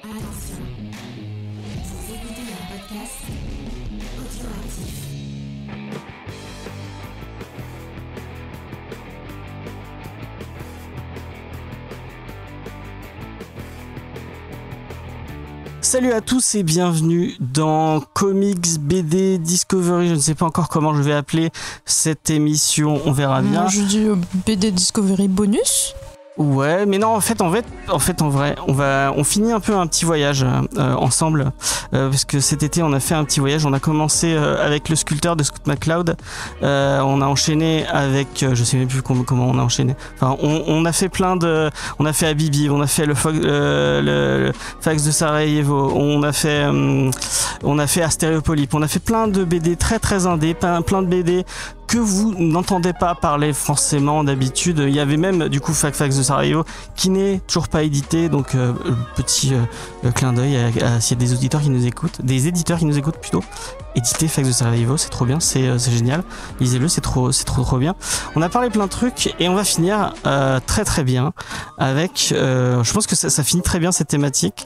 Attention, vous écoutez un podcast audioactif. Salut à tous et bienvenue dans Comics BD Discovery. Je ne sais pas encore comment je vais appeler cette émission, on verra bien. Moi, je dis BD Discovery bonus. Ouais, mais non, en vrai, on finit un peu un petit voyage ensemble, parce que cet été on a fait un petit voyage. On a commencé avec le sculpteur de Scott McCloud, on a enchaîné avec, je sais même plus comment on a enchaîné. Enfin, on a fait on a fait Habibi, on a fait le Fax de Sarajevo, on a fait Astéréopolype, on a fait plein de BD très très indés, plein de BD que vous n'entendez pas parler forcément d'habitude. Il y avait même du coup Fax de Sarajevo qui n'est toujours pas édité, donc petit clin d'œil s'il y a des auditeurs qui nous écoutent, des éditeurs qui nous écoutent plutôt. Éditer Fax de Sarajevo, c'est trop bien, c'est génial. Lisez-le, c'est trop bien. On a parlé plein de trucs et on va finir très très bien avec, je pense que ça finit très bien cette thématique,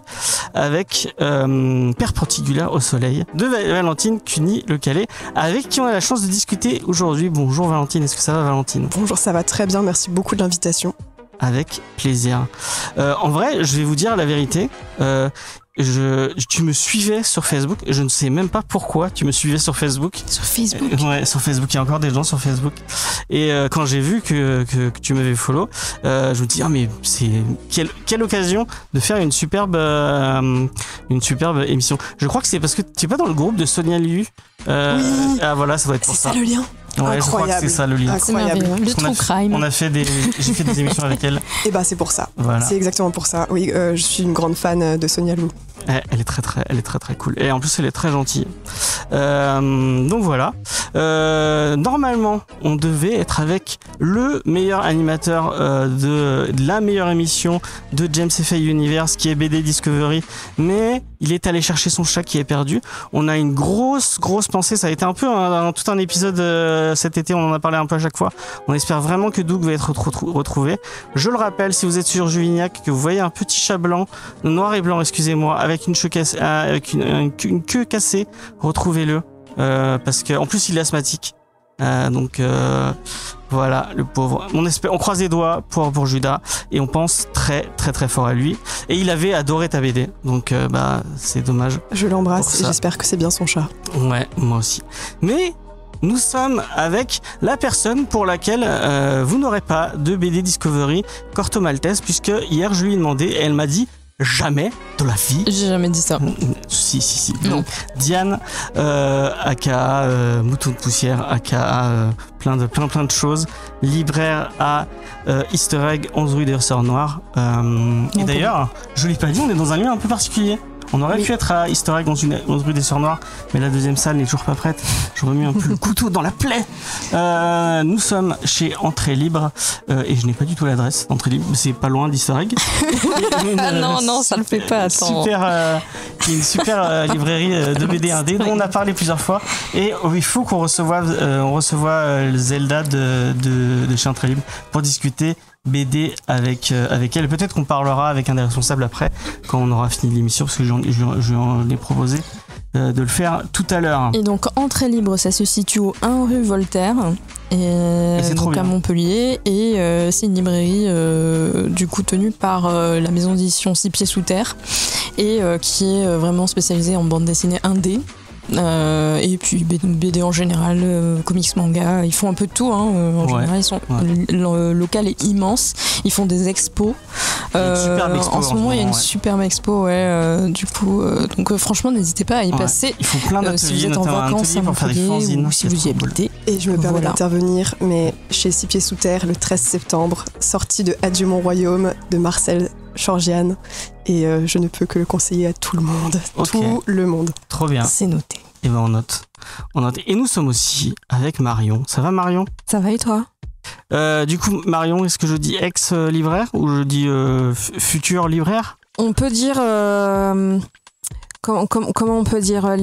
avec Perpendiculaire au soleil de Valentine Cuny-Le Calais, avec qui on a la chance de discuter aujourd'hui. Bonjour Valentine, est-ce que ça va Valentine ? Bonjour, ça va très bien, merci beaucoup de l'invitation. Avec plaisir. En vrai, je vais vous dire la vérité. Tu me suivais sur Facebook, je ne sais même pas pourquoi tu me suivais sur Facebook. Sur Facebook. Ouais, sur Facebook, il y a encore des gens sur Facebook. Et quand j'ai vu que tu m'avais follow, je me dis mais c'est quelle occasion de faire une superbe émission. Je crois que c'est parce que tu es pas dans le groupe de Sonia Liu. Oui. Ah voilà, ça doit être pour ça. C'est ça le lien. Ouais, incroyable. je crois que c'est ça le lien. Incroyable. Le true crime. J'ai fait des émissions avec elle. Et bah c'est pour ça. Voilà. C'est exactement pour ça. Oui, je suis une grande fan de Sonia Liu. Elle est très cool. Et en plus, elle est très gentille. Donc voilà. Normalement, on devait être avec le meilleur animateur de la meilleure émission de James F.A. Universe, qui est BD Discovery. Mais il est allé chercher son chat qui est perdu. On a une grosse pensée. Ça a été un peu tout un épisode cet été. On en a parlé un peu à chaque fois. On espère vraiment que Doug va être retrouvé. Je le rappelle, si vous êtes sur Juvignac, que vous voyez un petit chat blanc, noir et blanc, excusez-moi, avec une queue cassée, retrouvez-le, parce qu'en plus il est asthmatique, donc voilà, le pauvre. On croise les doigts pour Judas et on pense très fort à lui, et il avait adoré ta BD, donc c'est dommage. Je l'embrasse et j'espère que c'est bien son chat. Ouais, moi aussi. Mais nous sommes avec la personne pour laquelle vous n'aurez pas de BD Discovery, Corto Maltese, puisque hier je lui ai demandé et elle m'a dit jamais de la vie. J'ai jamais dit ça. Si. Non. Diane, aka Mouton de poussière, aka plein de choses. Libraire à Easter Egg 11 rue des Sœurs Noires. Et d'ailleurs, je l'ai pas dit, on est dans un lieu un peu particulier. On aurait pu être à Easter Egg 11 rue des Sœurs Noires, mais la deuxième salle n'est toujours pas prête. J'aurais mis un peu le couteau dans la plaie. Nous sommes chez Entrée Libre, et je n'ai pas du tout l'adresse d'Entrée Libre, c'est pas loin d'Easter Egg. Non, ça le fait pas, attends. Une super librairie de BD indé dont on a parlé plusieurs fois, et il faut qu'on reçoive Zelda de chez Entrée Libre pour discuter BD avec elle. Peut-être qu'on parlera avec un des responsables après, quand on aura fini l'émission, parce que je lui en ai proposé de le faire tout à l'heure. Et donc Entrée Libre, ça se situe au 1 rue Voltaire, et donc à Montpellier, et c'est une librairie du coup tenue par la maison d'édition 6 Pieds Sous Terre, et qui est vraiment spécialisée en bande dessinée indé. Et puis BD en général, comics, manga, ils font un peu de tout, en général. Le local est immense, ils font des expos. En ce moment, il y a une superbe expo, du coup, donc franchement, n'hésitez pas à y passer. Ils font plein d'ateliers, si vous êtes en vacances à Montpellier, ou si vous y habitez. Et je me permets d'intervenir, mais chez 6 Pieds Sous Terre, le 13 septembre, sortie de Adieu mon royaume de Marcel Chorgiane, et je ne peux que le conseiller à tout le monde. Okay. Tout le monde. Trop bien. C'est noté. Et ben on note. Et nous sommes aussi avec Marion. Ça va Marion ? Ça va et toi ? Du coup Marion, est-ce que je dis ex-libraire ou je dis futur libraire ? On peut dire... Comment on peut dire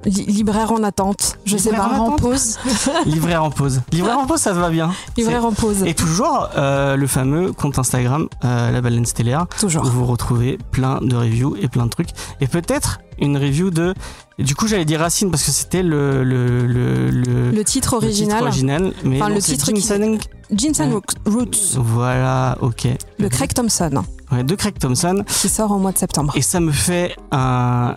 Libraire en attente, je sais pas, en pause. Libraire en pause. Libraire en pause, ça te va bien. Libraire en pause. Et toujours le fameux compte Instagram, La Baleine Stellaire. Toujours. Où vous retrouvez plein de reviews et plein de trucs. Et peut-être une review de... Du coup, j'allais dire Racine parce que c'était le titre original. Mais enfin, le titre Ginseng Roots. Voilà, ok. De Craig Thompson. Ouais, de Craig Thompson. Qui sort au mois de septembre. Et ça me fait un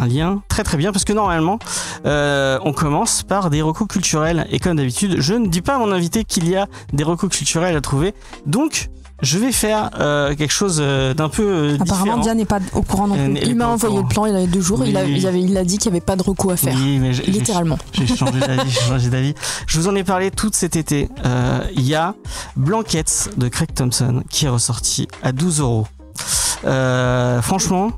lien très très bien parce que normalement, on commence par des recos culturels. Et comme d'habitude, je ne dis pas à mon invité qu'il y a des recos culturels à trouver. Donc, je vais faire quelque chose d'un peu différent. Apparemment, Diane n'est pas au courant non plus. Il m'a envoyé le plan, il y avait 2 jours, oui, il a dit qu'il n'y avait pas de recours à faire. Oui, mais littéralement. J'ai changé d'avis. Je vous en ai parlé tout cet été. Il y a Blankets de Craig Thompson qui est ressorti à 12€. Franchement,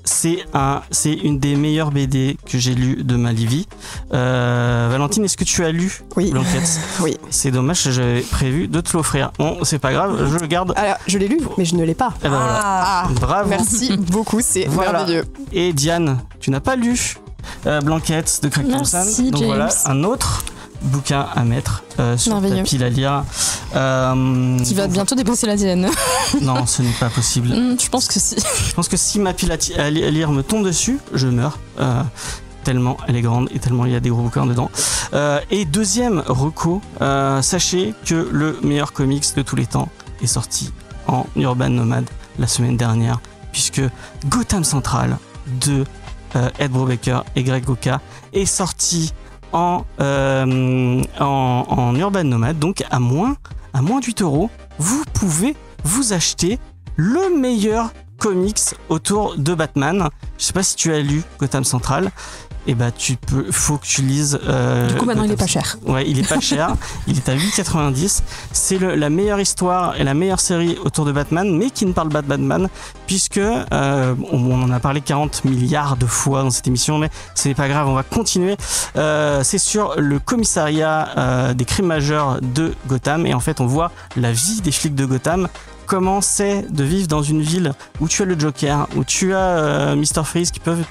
c'est une des meilleures BD que j'ai lues de ma vie. Valentine, est-ce que tu as lu Blankets ? Oui. C'est dommage, j'avais prévu de te l'offrir. Bon, c'est pas grave, je le garde. Alors, je l'ai lu, mais je ne l'ai pas. Eh ben voilà. Bravo. Merci beaucoup, c'est merveilleux. Et Diane, tu n'as pas lu Blankets de Craig Thompson. Merci, donc James. voilà, un autre bouquin à mettre sur ta pile à lire. Qui va bientôt dépasser la tienne. Non, ce n'est pas possible. Je pense que si. Je pense que si ma pile à lire me tombe dessus, je meurs. Tellement elle est grande et tellement il y a des gros bouquins dedans. Et deuxième reco, sachez que le meilleur comics de tous les temps est sorti en Urban Nomad la semaine dernière, puisque Gotham Central de Ed Brubaker et Greg Rucka est sorti en Urban Nomad, donc à moins de 8€, vous pouvez vous acheter le meilleur comics autour de Batman. Je sais pas si tu as lu Gotham Central. Et bah faut que tu lises. Du coup maintenant il est pas cher. Ouais, il est pas cher. Il est à 8,90. C'est la meilleure histoire et la meilleure série autour de Batman, mais qui ne parle pas de Batman, puisque on en a parlé 40 milliards de fois dans cette émission, mais ce n'est pas grave, on va continuer. C'est sur le commissariat des crimes majeurs de Gotham, et en fait on voit la vie des flics de Gotham. Comment c'est de vivre dans une ville où tu as le Joker, où tu as Mr. Freeze qui peuvent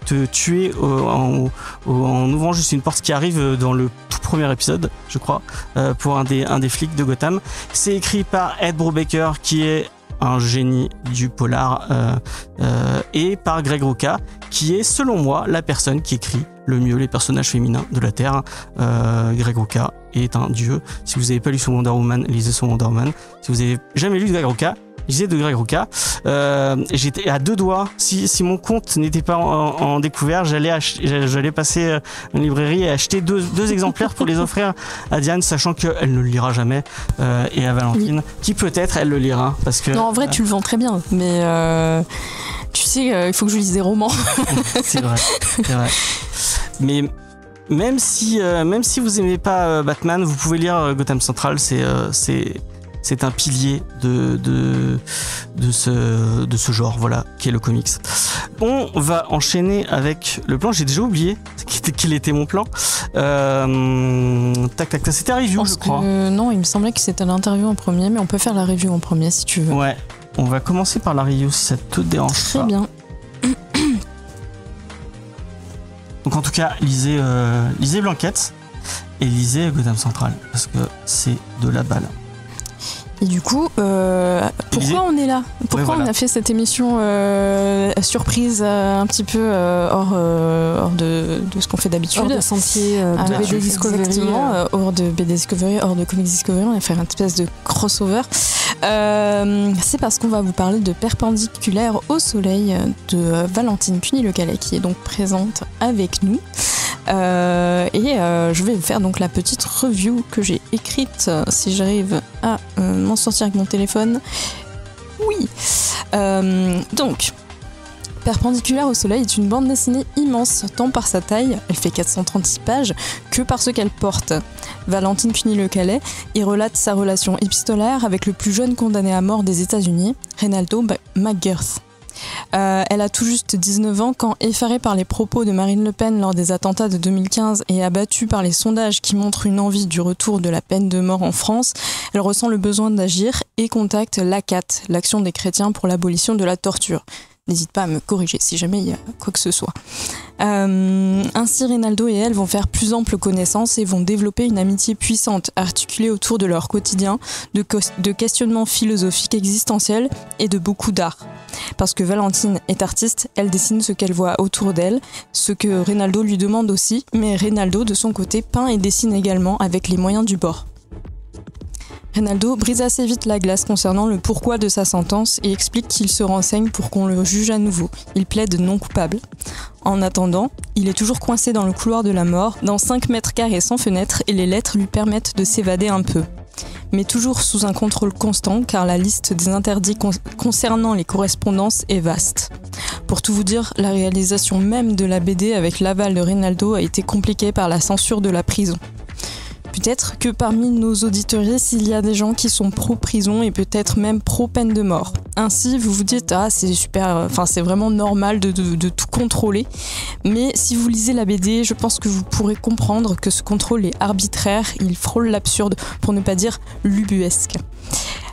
te tuer en ouvrant juste une porte qui arrive dans le tout premier épisode, je crois, pour un des flics de Gotham. C'est écrit par Ed Brubaker qui est un génie du polar et par Greg Rucka qui est selon moi la personne qui écrit le mieux les personnages féminins de la Terre. Greg Rucka est un dieu. Si vous n'avez pas lu son Wonder Woman, lisez son Wonder Woman. Si vous n'avez jamais lu de Greg Rucka, lisez de Greg Rucka. J'étais à 2 doigts. Si mon compte n'était pas en découvert, j'allais passer une librairie et acheter deux exemplaires pour les offrir à Diane, sachant qu'elle ne le lira jamais, et à Valentine, qui peut-être elle le lira. Parce que, non, en vrai, tu le vends très bien, mais tu sais, il faut que je lise des romans. C'est vrai. Mais même si vous aimez pas Batman, vous pouvez lire Gotham Central. C'est un pilier de ce genre, voilà, qui est le comics. On va enchaîner avec le plan. J'ai déjà oublié quel était mon plan. Tac, c'était la review, je crois. Non, il me semblait que c'était l'interview en premier, mais on peut faire la review en premier si tu veux. Ouais, on va commencer par la review si ça te dérange pas. Très bien. Donc en tout cas, lisez Blankets et lisez Gotham Central, parce que c'est de la balle. Et du coup, pourquoi on est là ? Pourquoi on a fait cette émission surprise un petit peu hors de ce qu'on fait d'habitude ? Hors de sentier de BD Discovery. Exactement, hors de BD Discovery, hors de Comics Discovery, on va faire une espèce de crossover. C'est parce qu'on va vous parler de Perpendiculaire au soleil de Valentine Cuny-Le-Calais, qui est donc présente avec nous. Je vais vous faire donc la petite review que j'ai écrite, si j'arrive à m'en sortir avec mon téléphone. Oui. Donc, Perpendiculaire au soleil est une bande dessinée immense, tant par sa taille, elle fait 436 pages, que par ce qu'elle porte. Valentine Cuny-Le-Calais y relate sa relation épistolaire avec le plus jeune condamné à mort des États-Unis, Reynaldo McGirth. Elle a tout juste 19 ans quand, effarée par les propos de Marine Le Pen lors des attentats de 2015 et abattue par les sondages qui montrent une envie du retour de la peine de mort en France, elle ressent le besoin d'agir et contacte l'ACAT, l'Action des chrétiens pour l'abolition de la torture. N'hésite pas à me corriger si jamais il y a quoi que ce soit. Ainsi, Reynaldo et elle vont faire plus ample connaissance et vont développer une amitié puissante, articulée autour de leur quotidien, de questionnements philosophiques existentiels et de beaucoup d'art. Parce que Valentine est artiste, elle dessine ce qu'elle voit autour d'elle, ce que Reynaldo lui demande aussi, mais Reynaldo, de son côté, peint et dessine également avec les moyens du bord. Reynaldo brise assez vite la glace concernant le pourquoi de sa sentence et explique qu'il se renseigne pour qu'on le juge à nouveau. Il plaide non coupable. En attendant, il est toujours coincé dans le couloir de la mort, dans 5 mètres carrés sans fenêtre, et les lettres lui permettent de s'évader un peu. Mais toujours sous un contrôle constant, car la liste des interdits concernant les correspondances est vaste. Pour tout vous dire, la réalisation même de la BD avec l'aval de Reynaldo a été compliquée par la censure de la prison. Peut-être que parmi nos auditeuristes, il y a des gens qui sont pro-prison et peut-être même pro-peine de mort. Ainsi, vous vous dites « Ah, c'est super, c'est vraiment normal de tout contrôler ». Mais si vous lisez la BD, je pense que vous pourrez comprendre que ce contrôle est arbitraire, il frôle l'absurde, pour ne pas dire l'ubuesque.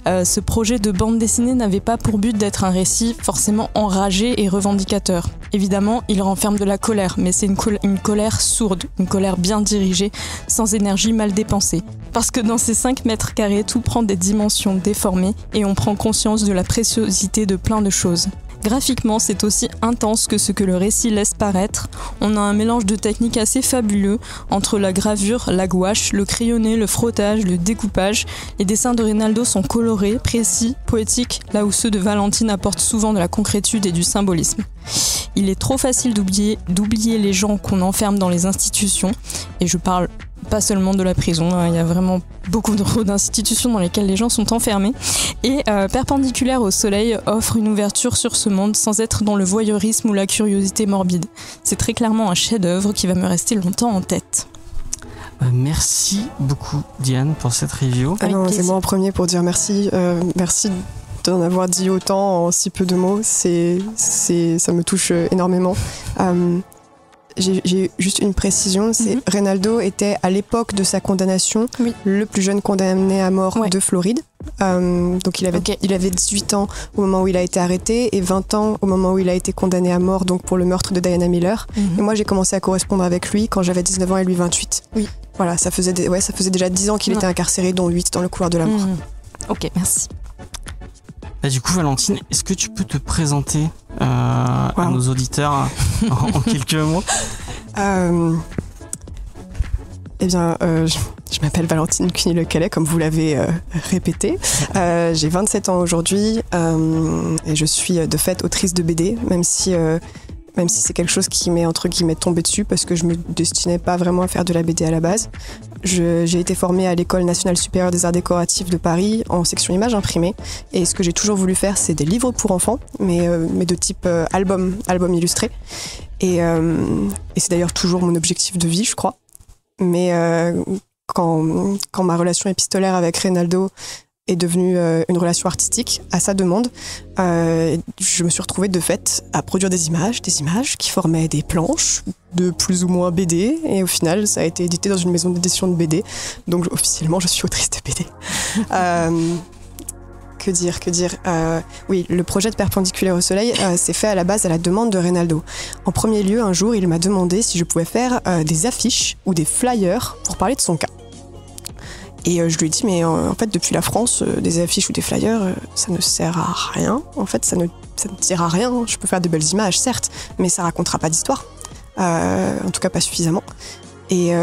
Ce projet de bande dessinée n'avait pas pour but d'être un récit forcément enragé et revendicateur. Évidemment, il renferme de la colère, mais c'est une colère sourde, une colère bien dirigée, sans énergie mal dépensée. Parce que dans ces 5 mètres carrés, tout prend des dimensions déformées et on prend conscience de la préciosité de plein de choses. Graphiquement, c'est aussi intense que ce que le récit laisse paraître. On a un mélange de techniques assez fabuleux entre la gravure, la gouache, le crayonné, le frottage, le découpage. Les dessins de Reynaldo sont colorés, précis, poétiques, là où ceux de Valentine apportent souvent de la concrétude et du symbolisme. Il est trop facile d'oublier les gens qu'on enferme dans les institutions, et je parle pas seulement de la prison, il y a vraiment beaucoup d'institutions dans lesquelles les gens sont enfermés. Et Perpendiculaire au soleil offre une ouverture sur ce monde sans être dans le voyeurisme ou la curiosité morbide. C'est très clairement un chef-d'œuvre qui va me rester longtemps en tête. Merci beaucoup Diane pour cette review. C'est moi en premier pour dire merci. Merci d'en avoir dit autant en si peu de mots. Ça me touche énormément. J'ai juste une précision, c'est Reynaldo était à l'époque de sa condamnation le plus jeune condamné à mort de Floride. Donc il avait 18 ans au moment où il a été arrêté et 20 ans au moment où il a été condamné à mort, donc pour le meurtre de Diana Miller. Et moi j'ai commencé à correspondre avec lui quand j'avais 19 ans et lui 28. Oui. Voilà, ça faisait déjà 10 ans qu'il était incarcéré, dont 8 dans le couloir de la mort. Ok, merci. Du coup, Valentine, est-ce que tu peux te présenter à nos auditeurs en quelques mots? Je m'appelle Valentine Cuny-Lecalais, comme vous l'avez répété. J'ai 27 ans aujourd'hui et je suis de fait autrice de BD, même si c'est quelque chose qui m'est entre guillemets tombé dessus parce que je me destinais pas vraiment à faire de la BD à la base. J'ai été formée à l'École nationale supérieure des arts décoratifs de Paris en section images imprimées et ce que j'ai toujours voulu faire, c'est des livres pour enfants, mais de type album illustré. Et c'est d'ailleurs toujours mon objectif de vie, je crois. Mais quand ma relation épistolaire avec Reynaldo est devenue une relation artistique à sa demande, je me suis retrouvée de fait à produire des images qui formaient des planches de plus ou moins BD, et au final ça a été édité dans une maison d'édition de BD, donc officiellement je suis autrice de BD. Que dire oui, le projet de Perpendiculaire au soleil s'est fait à la base à la demande de Reynaldo. En premier lieu, un jour, il m'a demandé si je pouvais faire des affiches ou des flyers pour parler de son cas. Et je lui ai dit, mais en fait, depuis la France, des affiches ou des flyers, ça ne sert à rien. En fait, ça ne dira rien. Je peux faire de belles images, certes, mais ça racontera pas d'histoire. En tout cas, pas suffisamment. Et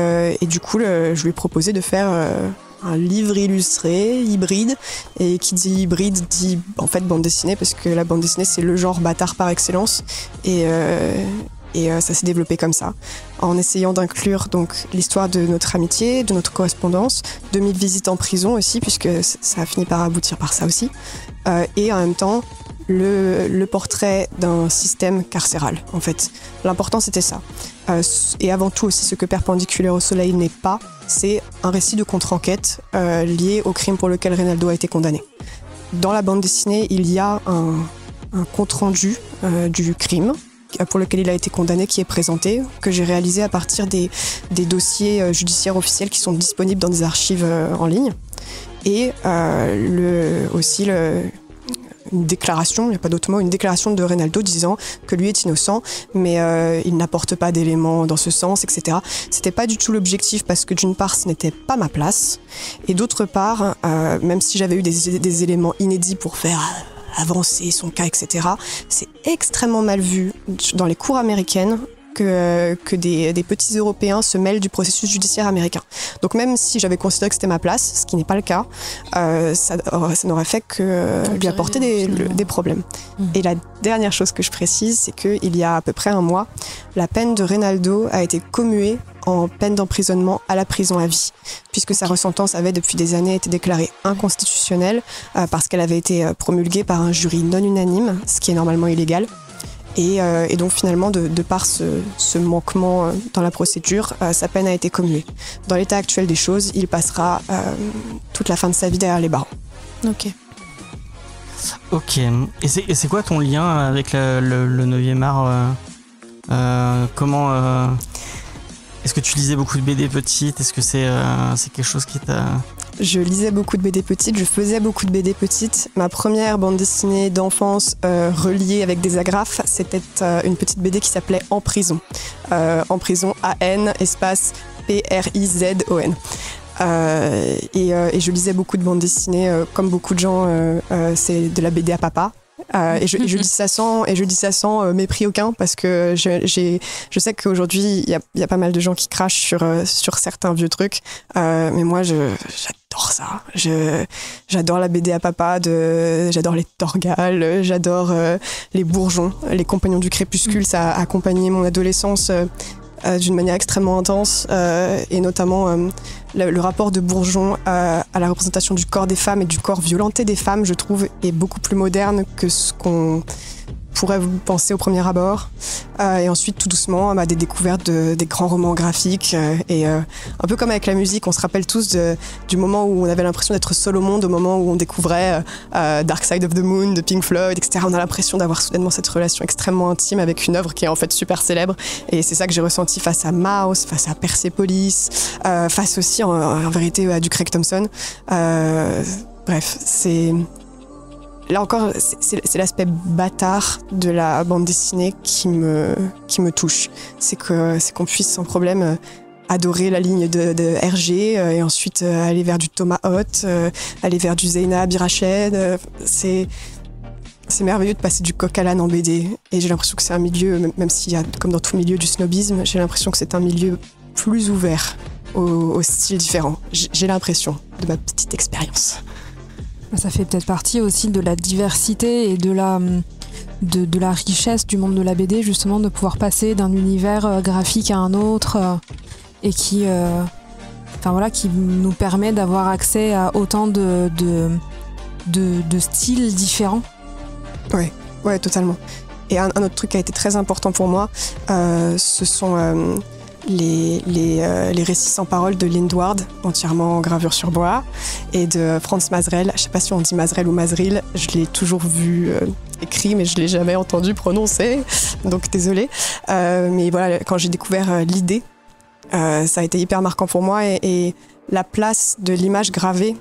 du coup, je lui ai proposé de faire un livre illustré, hybride. Et qui dit hybride dit en fait bande dessinée, parce que la bande dessinée, c'est le genre bâtard par excellence. Et ça s'est développé comme ça, en essayant d'inclure donc l'histoire de notre amitié, de notre correspondance, de mes visites en prison aussi, puisque ça a fini par aboutir par ça aussi, et en même temps le portrait d'un système carcéral, en fait. L'important, c'était ça. Et avant tout aussi, ce que Perpendiculaire au soleil n'est pas, c'est un récit de contre-enquête lié au crime pour lequel Reynaldo a été condamné. Dans la bande dessinée, il y a un compte-rendu du crime pour lequel il a été condamné, qui est présenté, que j'ai réalisé à partir des dossiers judiciaires officiels qui sont disponibles dans des archives en ligne. Et déclaration, il n'y a pas d'autre mot, une déclaration de Reynaldo disant que lui est innocent, mais il n'apporte pas d'éléments dans ce sens, etc. C'était pas du tout l'objectif parce que d'une part, ce n'était pas ma place, et d'autre part, même si j'avais eu des éléments inédits pour faire avancer son cas, etc., c'est extrêmement mal vu dans les cours américaines que des petits Européens se mêlent du processus judiciaire américain. Donc même si j'avais considéré que c'était ma place, ce qui n'est pas le cas, ça n'aurait fait que lui apporter des problèmes. Et la dernière chose que je précise, c'est qu'il y a à peu près un mois, la peine de Reynaldo a été commuée en peine d'emprisonnement à la prison à vie, puisque sa resentence avait depuis des années été déclarée inconstitutionnelle parce qu'elle avait été promulguée par un jury non unanime, ce qui est normalement illégal. Et donc finalement, de par ce manquement dans la procédure, sa peine a été commuée. Dans l'état actuel des choses, il passera toute la fin de sa vie derrière les barreaux. Ok. Et c'est quoi ton lien avec le 9e art comment est-ce que tu lisais beaucoup de BD petite? Est-ce que c'est quelque chose qui t'a... Je lisais beaucoup de BD petites, je faisais beaucoup de BD petites. Ma première bande dessinée d'enfance reliée avec des agrafes, c'était une petite BD qui s'appelait En prison. En prison, A-N, espace P-R-I-Z-O-N. Et je lisais beaucoup de bandes dessinées, comme beaucoup de gens, c'est de la BD à papa. Et je dis ça sans mépris aucun, parce que je sais qu'aujourd'hui il y a pas mal de gens qui crachent sur certains vieux trucs, mais moi j'adore ça. J'adore la BD à papa, j'adore les Torgal, j'adore les Bourgeons, les Compagnons du Crépuscule. Ça a accompagné mon adolescence d'une manière extrêmement intense, et notamment le rapport de Bourgeon à la représentation du corps des femmes et du corps violenté des femmes, je trouve, est beaucoup plus moderne que ce qu'on pourrait penser au premier abord. Et ensuite, tout doucement, des découvertes des grands romans graphiques. Et un peu comme avec la musique, on se rappelle tous du moment où on avait l'impression d'être seul au monde, au moment où on découvrait Dark Side of the Moon de Pink Floyd, etc. On a l'impression d'avoir soudainement cette relation extrêmement intime avec une œuvre qui est en fait super célèbre. Et c'est ça que j'ai ressenti face à Maus, face à Persepolis, face aussi en vérité à du Craig Thompson. Bref, c'est... Là encore, c'est l'aspect bâtard de la bande dessinée qui me touche. C'est qu'on puisse sans problème adorer la ligne de Hergé et ensuite aller vers du Thomas Hoth, aller vers du Zeina Abirached. C'est merveilleux de passer du coq à l'âne en BD. Et j'ai l'impression que c'est un milieu, même s'il y a, comme dans tout milieu, du snobisme, j'ai l'impression que c'est un milieu plus ouvert aux styles différents. J'ai l'impression, de ma petite expérience. Ça fait peut-être partie aussi de la diversité et de la richesse du monde de la BD, justement, de pouvoir passer d'un univers graphique à un autre et qui nous permet d'avoir accès à autant de styles différents. Ouais, totalement. Et un autre truc qui a été très important pour moi, ce sont les récits sans parole de Lindward, entièrement en gravure sur bois, et de Franz Mazrel. Je sais pas si on dit Mazrel ou Mazril, je l'ai toujours vu écrit, mais je l'ai jamais entendu prononcer, donc désolée. Mais voilà, quand j'ai découvert l'idée, ça a été hyper marquant pour moi, et la place de l'image gravée,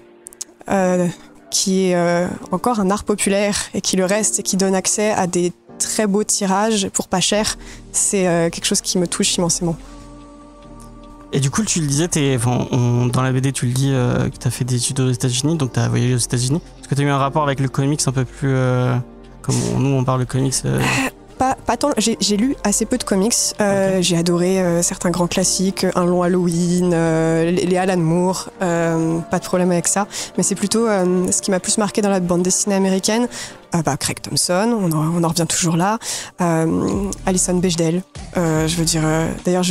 qui est encore un art populaire, et qui le reste, et qui donne accès à des très beaux tirages pour pas cher, c'est quelque chose qui me touche immensément. Et du coup, tu le disais, dans la BD, tu le dis que tu as fait des études aux États-Unis, donc tu as voyagé aux États-Unis. Est-ce que tu as eu un rapport avec le comics un peu plus comme nous on parle de comics Pas tant. J'ai lu assez peu de comics. Okay. J'ai adoré certains grands classiques, Un long Halloween, les Alan Moore, pas de problème avec ça. Mais c'est plutôt ce qui m'a plus marqué dans la bande dessinée américaine. Craig Thompson, on en revient toujours là. Alison Bechdel. Je veux dire, d'ailleurs,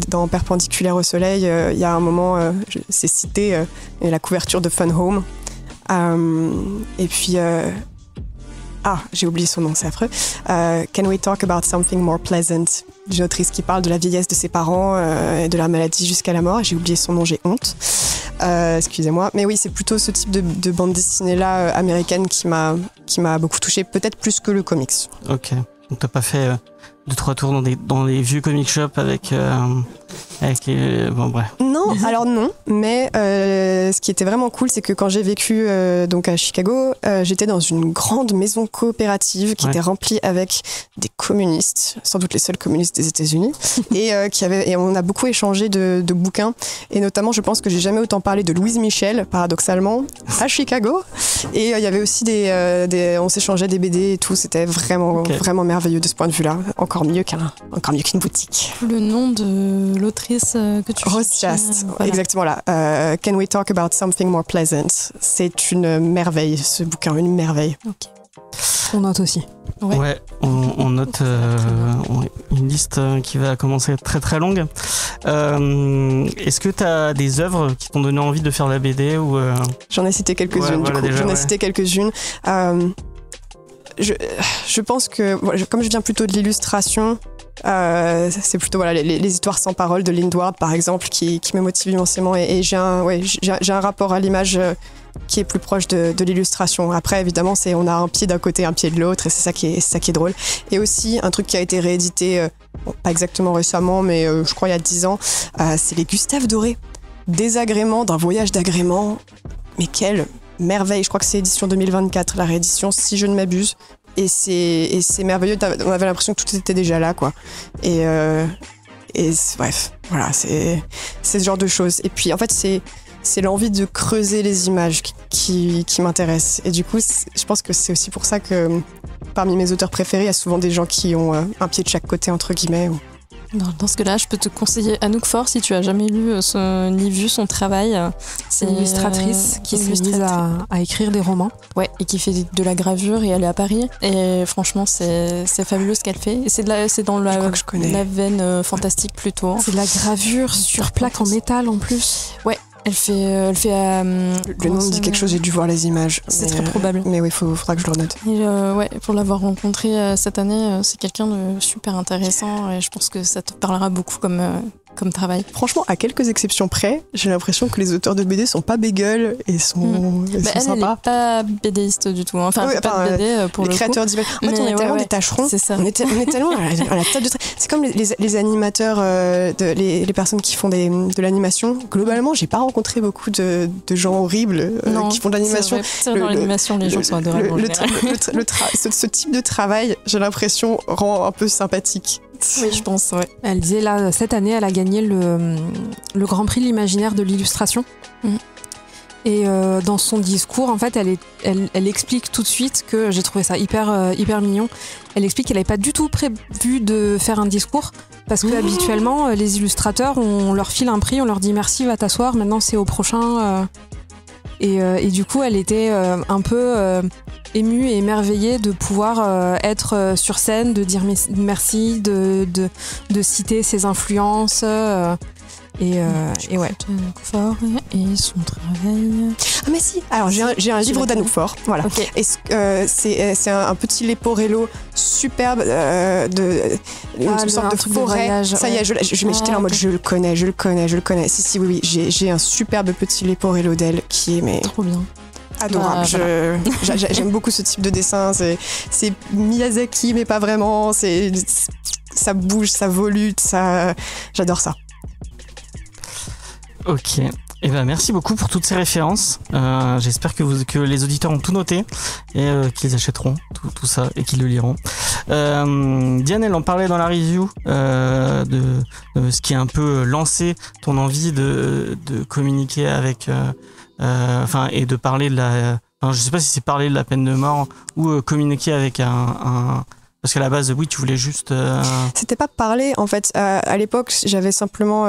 dans Perpendiculaire au soleil, il y a un moment, c'est cité, la couverture de Fun Home. Et puis. J'ai oublié son nom, c'est affreux. Can we talk about something more pleasant? D'une autrice qui parle de la vieillesse de ses parents et de la maladie jusqu'à la mort. J'ai oublié son nom, j'ai honte. Excusez-moi. Mais oui, c'est plutôt ce type de bande dessinée-là américaine qui m'a beaucoup touchée, peut-être plus que le comics. Ok. Donc t'as pas fait 2-3 tours dans les vieux comic shops avec bon bref. Non, alors non, mais ce qui était vraiment cool, c'est que quand j'ai vécu donc à Chicago, j'étais dans une grande maison coopérative qui était remplie avec des communistes, sans doute les seuls communistes des États-Unis, et on a beaucoup échangé de bouquins, et notamment je pense que j'ai jamais autant parlé de Louise Michel, paradoxalement, à Chicago, et il y avait aussi on s'échangeait des BD et tout, c'était vraiment merveilleux de ce point de vue-là, encore mieux qu'une boutique. Le nom de l'autrice que tu Rose Chast, exactement là. Can we talk about something more pleasant? C'est une merveille, ce bouquin, une merveille. Ok. On note aussi. Ouais, on note une liste qui va commencer à être très très longue. Est-ce que tu as des œuvres qui t'ont donné envie de faire la BD ou J'en ai cité quelques-unes. Je pense que, comme je viens plutôt de l'illustration, c'est plutôt les histoires sans parole de Lindward par exemple qui me motive immensément, et j'ai un rapport à l'image qui est plus proche de l'illustration. Après évidemment on a un pied d'un côté, un pied de l'autre, et c'est ça qui est drôle. Et aussi un truc qui a été réédité pas exactement récemment, mais je crois il y a 10 ans, c'est les Gustave Doré, Désagrément d'un voyage d'agrément. Mais quelle merveille, je crois que c'est édition 2024 la réédition si je ne m'abuse. Et c'est merveilleux, on avait l'impression que tout était déjà là, quoi. Et bref, voilà, c'est ce genre de choses. Et puis en fait, c'est l'envie de creuser les images qui m'intéresse. Et du coup, je pense que c'est aussi pour ça que parmi mes auteurs préférés, il y a souvent des gens qui ont un pied de chaque côté, entre guillemets. Dans ce cas-là, je peux te conseiller Anouk Faure si tu as jamais lu ni vu son travail. C'est une illustratrice qui s'est mise à écrire des romans. Ouais, et qui fait de la gravure, et elle est à Paris. Et franchement, c'est fabuleux ce qu'elle fait. Et c'est dans la veine fantastique plutôt. C'est de la gravure sur plaque en métal en plus. Ouais. Elle fait le nom me dit quelque chose, j'ai dû voir les images. C'est très probable. Mais oui, faudra que je le note. Et pour l'avoir rencontré cette année, c'est quelqu'un de super intéressant, et je pense que ça te parlera beaucoup comme travail. Franchement, à quelques exceptions près, j'ai l'impression que les auteurs de BD sont pas bégueules et sont sympas. Elle n'est pas BDiste du tout. Enfin, pas de BD pour le créateurs d'images. En fait, on est tellement des tâcherons. C'est ça. On est tellement à la table de trait. C'est comme les animateurs, les personnes qui font de l'animation. Globalement, j'ai pas rencontré beaucoup de gens horribles qui font de l'animation. Dans l'animation, les gens sont adorables. Ce type de travail, j'ai l'impression, rend un peu sympathique. Oui, je pense, ouais. Elle disait là, cette année, elle a gagné le Grand Prix de l'imaginaire de l'illustration. Et dans son discours, en fait, elle explique tout de suite que j'ai trouvé ça hyper mignon. Elle explique qu'elle n'avait pas du tout prévu de faire un discours, parce que habituellement, les illustrateurs, on leur file un prix, on leur dit merci, va t'asseoir, maintenant c'est au prochain. Et du coup, elle était un peu émue et émerveillée de pouvoir être sur scène, de dire merci, de citer ses influences. Et ouais. Fort et son travail. Ah mais si. Alors j'ai un livre d'Anouk Faure, voilà. Okay. Et c'est un petit léporello superbe une sorte de forêt. Ça y est, j'étais là en mode je le connais. Si oui, j'ai un superbe petit léporello d'elle qui est trop bien. Adorable. J'aime beaucoup ce type de dessin. C'est Miyazaki mais pas vraiment. Ça bouge, ça volute, j'adore ça. Ok. Eh ben, merci beaucoup pour toutes ces références. J'espère que les auditeurs ont tout noté et qu'ils achèteront tout ça et qu'ils le liront. Diane, elle en parlait dans la review de ce qui a un peu lancé ton envie de communiquer avec, et de parler de la. Je sais pas si c'est parler de la peine de mort ou communiquer avec un parce qu'à la base, oui, tu voulais juste... C'était pas parler, en fait. À l'époque, j'avais simplement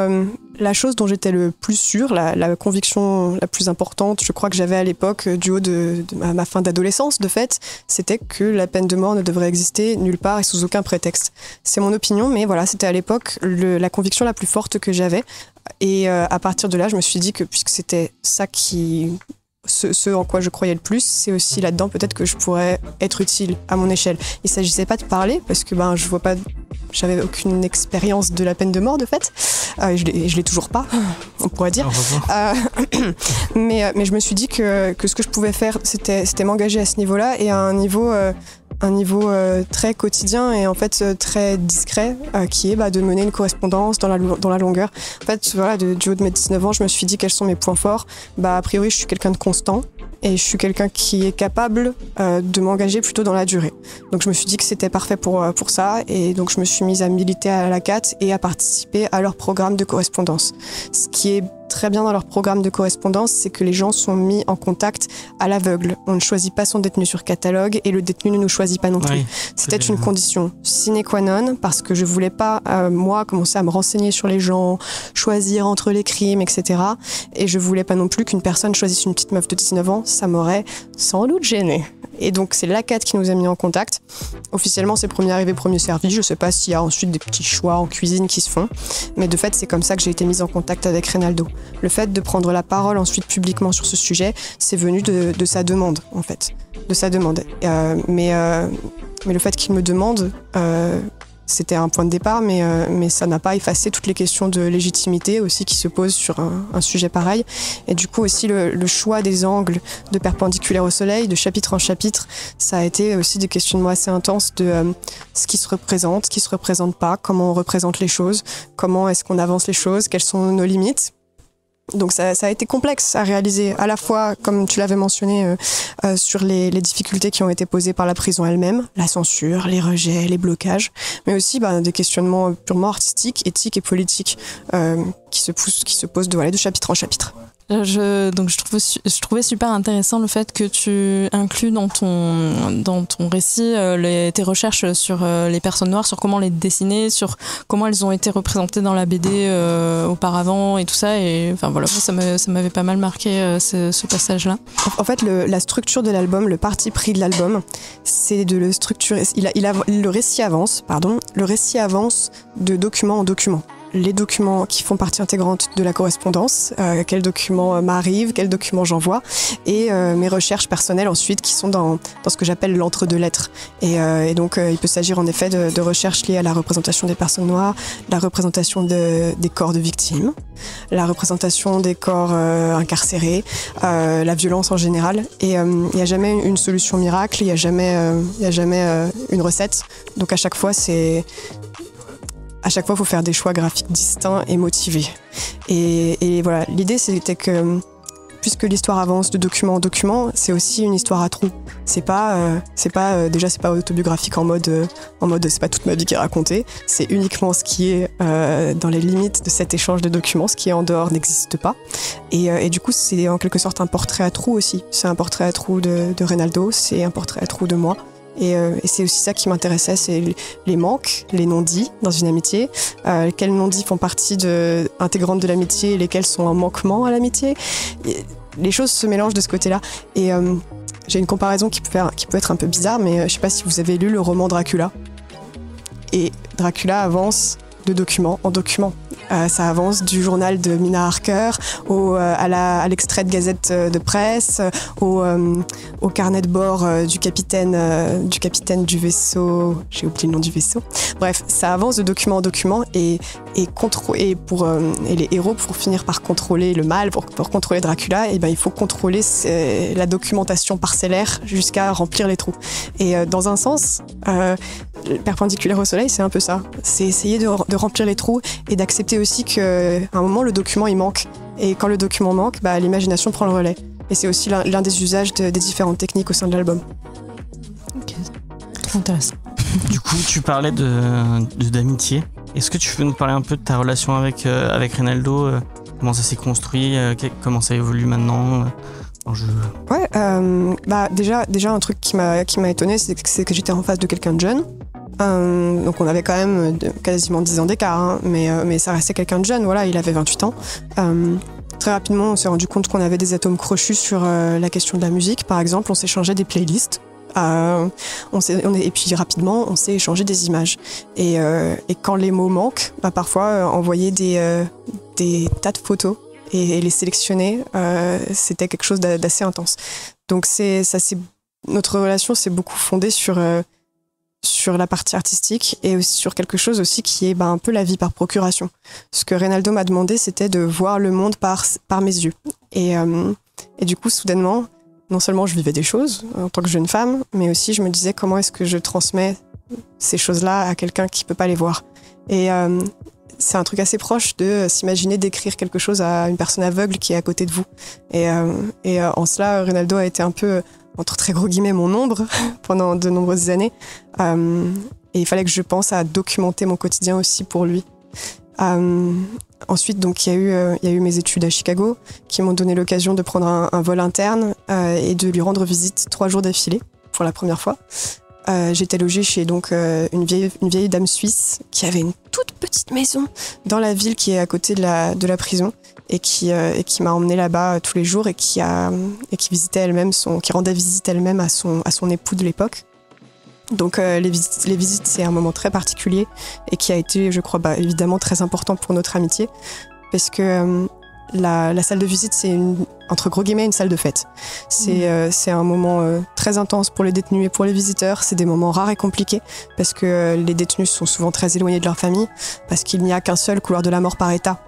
la chose dont j'étais le plus sûre, la conviction la plus importante, je crois que j'avais à l'époque, du haut de ma fin d'adolescence, de fait, c'était que la peine de mort ne devrait exister nulle part et sous aucun prétexte. C'est mon opinion, mais voilà, c'était à l'époque la conviction la plus forte que j'avais. Et à partir de là, je me suis dit que puisque c'était ça qui... Ce en quoi je croyais le plus, c'est aussi là-dedans peut-être que je pourrais être utile à mon échelle. Il ne s'agissait pas de parler parce que je vois pas, j'avais aucune expérience de la peine de mort de fait. Je l'ai toujours pas, on pourrait dire. Mais je me suis dit que ce que je pouvais faire, c'était m'engager à ce niveau-là et à un niveau un niveau très quotidien et en fait très discret, qui est de mener une correspondance dans la longueur. En fait, voilà, du haut de mes 19 ans, je me suis dit quels sont mes points forts. A priori, je suis quelqu'un de constant. Et je suis quelqu'un qui est capable de m'engager plutôt dans la durée. Donc je me suis dit que c'était parfait pour ça. Et donc je me suis mise à militer à l'ACAT et à participer à leur programme de correspondance. Ce qui est très bien dans leur programme de correspondance, c'est que les gens sont mis en contact à l'aveugle. On ne choisit pas son détenu sur catalogue et le détenu ne nous choisit pas non plus. Oui, c'était une condition sine qua non parce que je voulais pas, moi, commencer à me renseigner sur les gens, choisir entre les crimes, etc. Et je voulais pas non plus qu'une personne choisisse une petite meuf de 19 ans, ça m'aurait sans doute gêné. Et donc c'est l'ACAT qui nous a mis en contact. Officiellement, c'est premier arrivé, premier servi. Je sais pas s'il y a ensuite des petits choix en cuisine qui se font. Mais de fait, c'est comme ça que j'ai été mise en contact avec Reynaldo. Le fait de prendre la parole ensuite publiquement sur ce sujet, c'est venu de sa demande, en fait. De sa demande. Mais le fait qu'il me demande, c'était un point de départ, mais ça n'a pas effacé toutes les questions de légitimité aussi qui se posent sur un sujet pareil. Et du coup aussi le choix des angles de perpendiculaire au soleil, de chapitre en chapitre, ça a été aussi des questionnements assez intenses de ce qui se représente pas, comment on représente les choses, comment est-ce qu'on avance les choses, quelles sont nos limites. Donc ça a été complexe à réaliser, à la fois, comme tu l'avais mentionné, sur les difficultés qui ont été posées par la prison elle-même, la censure, les rejets, les blocages, mais aussi des questionnements purement artistiques, éthiques et politiques qui se posent de chapitre en chapitre. Je trouvais super intéressant le fait que tu inclus dans ton récit tes recherches sur les personnes noires, sur comment les dessiner, sur comment elles ont été représentées dans la BD auparavant et tout ça. Et enfin voilà, ça m'avait pas mal marqué ce passage-là. En fait, la structure de l'album, le parti pris de l'album, c'est de le structurer. Le récit avance de document en document. Les documents qui font partie intégrante de la correspondance, quels documents m'arrivent, quels documents j'envoie, et mes recherches personnelles ensuite qui sont dans ce que j'appelle l'entre-deux-lettres. Et donc il peut s'agir en effet de recherches liées à la représentation des personnes noires, la représentation des corps de victimes, la représentation des corps incarcérés, la violence en général. Et il n'y a jamais une solution miracle, il n'y a jamais une recette. Donc à chaque fois, il faut faire des choix graphiques distincts et motivés. Et voilà, l'idée, c'était que, puisque l'histoire avance de document en document, c'est aussi une histoire à trous. C'est pas autobiographique en mode c'est pas toute ma vie qui est racontée. C'est uniquement ce qui est dans les limites de cet échange de documents. Ce qui est en dehors n'existe pas. Et du coup, c'est en quelque sorte un portrait à trous aussi. C'est un portrait à trous de Reynaldo, c'est un portrait à trous de moi. Et c'est aussi ça qui m'intéressait, c'est les manques, les non-dits dans une amitié, quels non-dits font partie intégrantes de l'amitié et lesquels sont un manquement à l'amitié. Les choses se mélangent de ce côté-là. Et j'ai une comparaison qui peut être un peu bizarre, mais je sais pas si vous avez lu le roman Dracula. Et Dracula avance de document en document. Ça avance du journal de Mina Harker à l'extrait de gazette de presse, au carnet de bord du capitaine du vaisseau. J'ai oublié le nom du vaisseau. Bref, ça avance de document en document et les héros, pour finir par contrôler le mal, pour contrôler Dracula, il faut contrôler la documentation parcellaire jusqu'à remplir les trous. Et dans un sens, perpendiculaire au soleil, c'est un peu ça. C'est essayer de remplir les trous et d'accepter aussi qu'à un moment, le document, il manque. Et quand le document manque, l'imagination prend le relais. Et c'est aussi l'un des usages des différentes techniques au sein de l'album. Ok, très intéressant. Du coup, tu parlais d'amitié. Est-ce que tu peux nous parler un peu de ta relation avec Reynaldo, comment ça s'est construit, comment ça évolue maintenant Ouais, déjà un truc qui m'a étonné, c'est que j'étais en face de quelqu'un de jeune. Donc on avait quand même quasiment 10 ans d'écart, hein, mais ça restait quelqu'un de jeune, voilà, il avait 28 ans. Très rapidement, on s'est rendu compte qu'on avait des atomes crochus sur la question de la musique, par exemple, on s'échangeait des playlists. Et puis rapidement, on s'est échangé des images. Et quand les mots manquent, parfois envoyer des tas de photos et les sélectionner, c'était quelque chose d'assez intense. Donc notre relation s'est beaucoup fondée sur la partie artistique et aussi sur quelque chose aussi qui est un peu la vie par procuration. Ce que Reynaldo m'a demandé, c'était de voir le monde par mes yeux. Et du coup, soudainement, non seulement je vivais des choses en tant que jeune femme, mais aussi je me disais comment est-ce que je transmets ces choses-là à quelqu'un qui peut pas les voir. Et c'est un truc assez proche de s'imaginer d'écrire quelque chose à une personne aveugle qui est à côté de vous. Et en cela, Reynaldo a été un peu, entre très gros guillemets, mon ombre pendant de nombreuses années. Et il fallait que je pense à documenter mon quotidien aussi pour lui. Ensuite, donc, il y a eu mes études à Chicago qui m'ont donné l'occasion de prendre un vol interne et de lui rendre visite 3 jours d'affilée pour la première fois. J'étais logée chez donc, une vieille dame suisse qui avait une toute petite maison dans la ville qui est à côté de la prison et qui m'a emmenée là-bas tous les jours et qui visitait elle-même qui rendait visite elle-même à son époux de l'époque. Donc les visites, c'est un moment très particulier et qui a été, je crois, évidemment très important pour notre amitié parce que la salle de visite, c'est entre gros guillemets une salle de fête. C'est un moment très intense pour les détenus et pour les visiteurs. C'est des moments rares et compliqués parce que les détenus sont souvent très éloignés de leur famille parce qu'il n'y a qu'un seul couloir de la mort par État.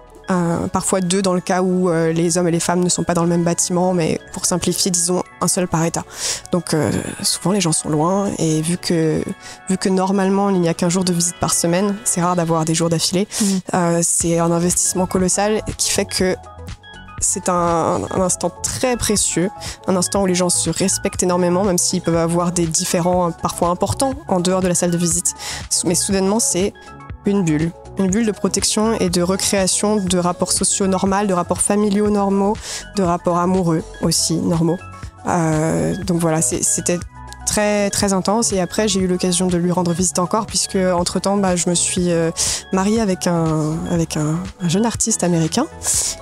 Parfois 2 dans le cas où les hommes et les femmes ne sont pas dans le même bâtiment, mais pour simplifier, disons un seul par État. Donc souvent les gens sont loin et vu que normalement il n'y a qu'un jour de visite par semaine, c'est rare d'avoir des jours d'affilée, c'est un investissement colossal qui fait que c'est un instant très précieux, un instant où les gens se respectent énormément, même s'ils peuvent avoir des différends parfois importants en dehors de la salle de visite. Mais soudainement, c'est une bulle de protection et de recréation de rapports sociaux normaux, de rapports familiaux normaux, de rapports amoureux aussi normaux. Donc voilà, c'était très très intense et après j'ai eu l'occasion de lui rendre visite encore puisque entre-temps je me suis mariée avec un jeune artiste américain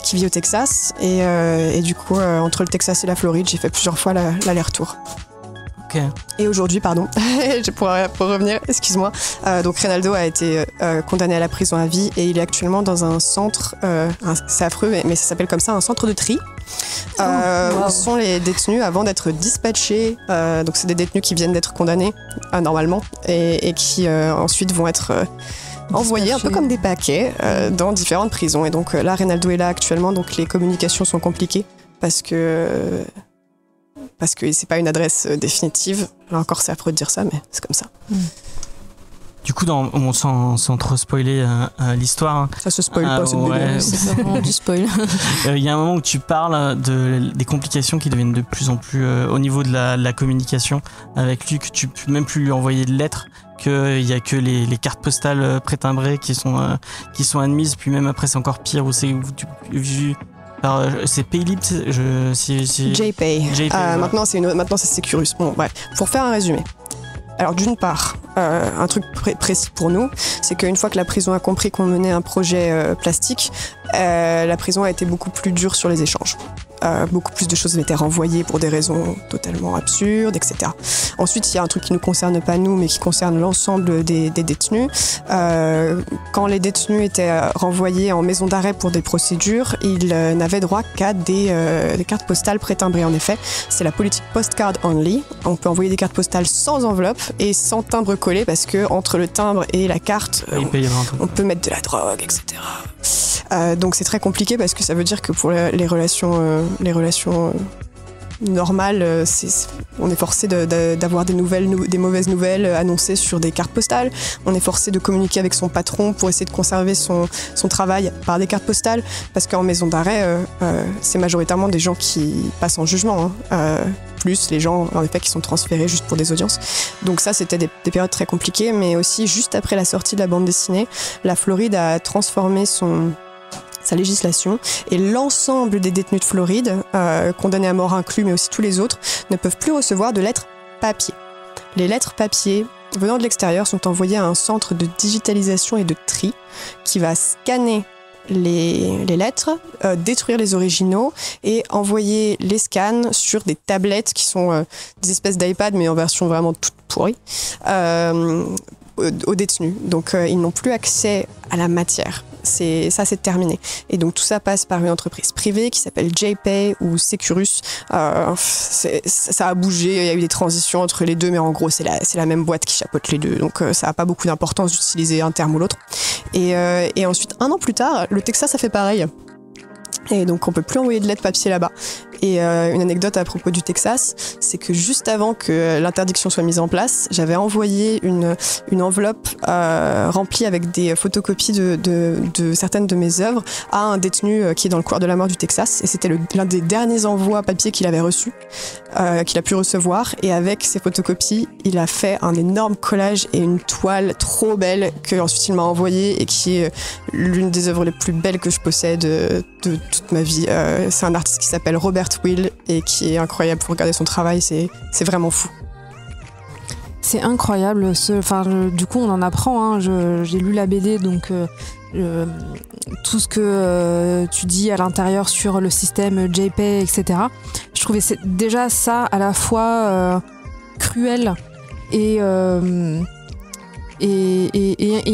qui vit au Texas et du coup entre le Texas et la Floride j'ai fait plusieurs fois l'aller-retour. Okay. Et aujourd'hui, pardon, pour revenir, excuse-moi, donc Reynaldo a été condamné à la prison à vie et il est actuellement dans un centre, c'est affreux, mais ça s'appelle comme ça, un centre de tri, où sont les détenus avant d'être dispatchés. Donc c'est des détenus qui viennent d'être condamnés normalement et qui ensuite vont être envoyés un peu comme des paquets dans différentes prisons. Et donc là, Reynaldo est là actuellement, donc les communications sont compliquées parce que c'est pas une adresse définitive. Là encore, c'est affreux de dire ça, mais c'est comme ça. Du coup, sans trop spoiler l'histoire... Ça se spoil pas, c'est ouais, c'est vraiment du spoil. Il y a un moment où tu parles des complications qui deviennent de plus en plus au niveau de la communication avec lui, que tu peux même plus lui envoyer de lettres, qu'il y a que les cartes postales prétimbrées qui sont admises, puis même après c'est encore pire, où c'est c'est Paylib, JPay. Maintenant c'est Securus. Bon, bref, pour faire un résumé. Alors d'une part, un truc précis pour nous, c'est qu'une fois que la prison a compris qu'on menait un projet plastique, la prison a été beaucoup plus dure sur les échanges. Beaucoup plus de choses étaient renvoyées pour des raisons totalement absurdes, etc. Ensuite, il y a un truc qui ne nous concerne pas nous, mais qui concerne l'ensemble des détenus. Quand les détenus étaient renvoyés en maison d'arrêt pour des procédures, ils n'avaient droit qu'à des cartes postales prétimbrées. En effet, c'est la politique postcard only. On peut envoyer des cartes postales sans enveloppe et sans timbre collé parce que entre le timbre et la carte, on peut mettre de la drogue, etc. Donc c'est très compliqué parce que ça veut dire que pour les relations normales, on est forcé d'avoir des mauvaises nouvelles annoncées sur des cartes postales. On est forcé de communiquer avec son patron pour essayer de conserver son travail par des cartes postales parce qu'en maison d'arrêt, c'est majoritairement des gens qui passent en jugement, plus les gens en effet qui sont transférés juste pour des audiences. Donc ça, c'était des périodes très compliquées, mais aussi juste après la sortie de la bande dessinée, la Floride a transformé sa législation et l'ensemble des détenus de Floride, condamnés à mort inclus, mais aussi tous les autres, ne peuvent plus recevoir de lettres papier. Les lettres papier venant de l'extérieur sont envoyées à un centre de digitalisation et de tri qui va scanner les lettres, détruire les originaux et envoyer les scans sur des tablettes qui sont des espèces d'iPad mais en version vraiment toute pourrie aux détenus. Donc ils n'ont plus accès à la matière. C'est terminé. Et donc tout ça passe par une entreprise privée qui s'appelle JPay ou Securus. Ça a bougé, il y a eu des transitions entre les deux, mais en gros c'est la même boîte qui chapeaute les deux. Donc ça n'a pas beaucoup d'importance d'utiliser un terme ou l'autre. Et ensuite, 1 an plus tard, le Texas a fait pareil. Et donc on peut plus envoyer de lettres papier là-bas. Et une anecdote à propos du Texas, c'est que juste avant que l'interdiction soit mise en place, j'avais envoyé une enveloppe remplie avec des photocopies de certaines de mes œuvres à un détenu qui est dans le couloir de la mort du Texas. Et c'était l'un des derniers envois papier qu'il avait reçu, qu'il a pu recevoir. Et avec ces photocopies, il a fait un énorme collage et une toile trop belle que ensuite il m'a envoyée et qui est l'une des œuvres les plus belles que je possède de toute ma vie. C'est un artiste qui s'appelle Robert Will et qui est incroyable. Pour regarder son travail, c'est vraiment fou. C'est incroyable. Du coup, on en apprend. Hein. J'ai lu la BD, donc tout ce que tu dis à l'intérieur sur le système JPay, etc. Je trouvais déjà ça à la fois cruel et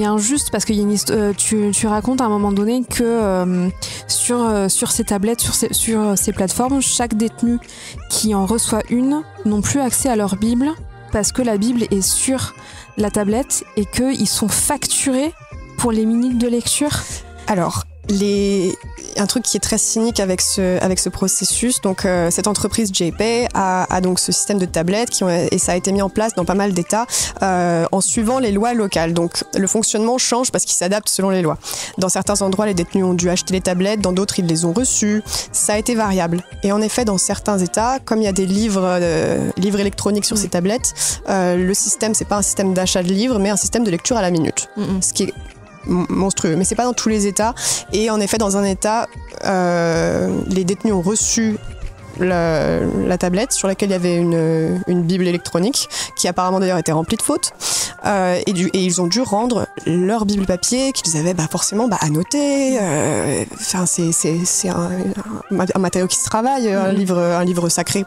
injuste, parce qu'il y a tu racontes à un moment donné que sur ces tablettes, sur ces plateformes, chaque détenu qui en reçoit une n'ont plus accès à leur Bible parce que la Bible est sur la tablette et qu'ils sont facturés pour les minutes de lecture. Alors, un truc qui est très cynique avec ce processus, donc cette entreprise JPay a donc ce système de tablettes et ça a été mis en place dans pas mal d'États en suivant les lois locales. Donc le fonctionnement change parce qu'il s'adapte selon les lois. Dans certains endroits, les détenus ont dû acheter les tablettes, dans d'autres, ils les ont reçues. Ça a été variable. Et en effet, dans certains États, comme il y a des livres électroniques sur ces tablettes, le système, c'est pas un système d'achat de livres, mais un système de lecture à la minute. Ce qui est monstrueux, mais c'est pas dans tous les États. Et en effet, dans un État, les détenus ont reçu la tablette sur laquelle il y avait une Bible électronique qui apparemment d'ailleurs était remplie de fautes, et ils ont dû rendre leur Bible papier qu'ils avaient forcément annoté. C'est un matériau qui se travaille, un livre sacré,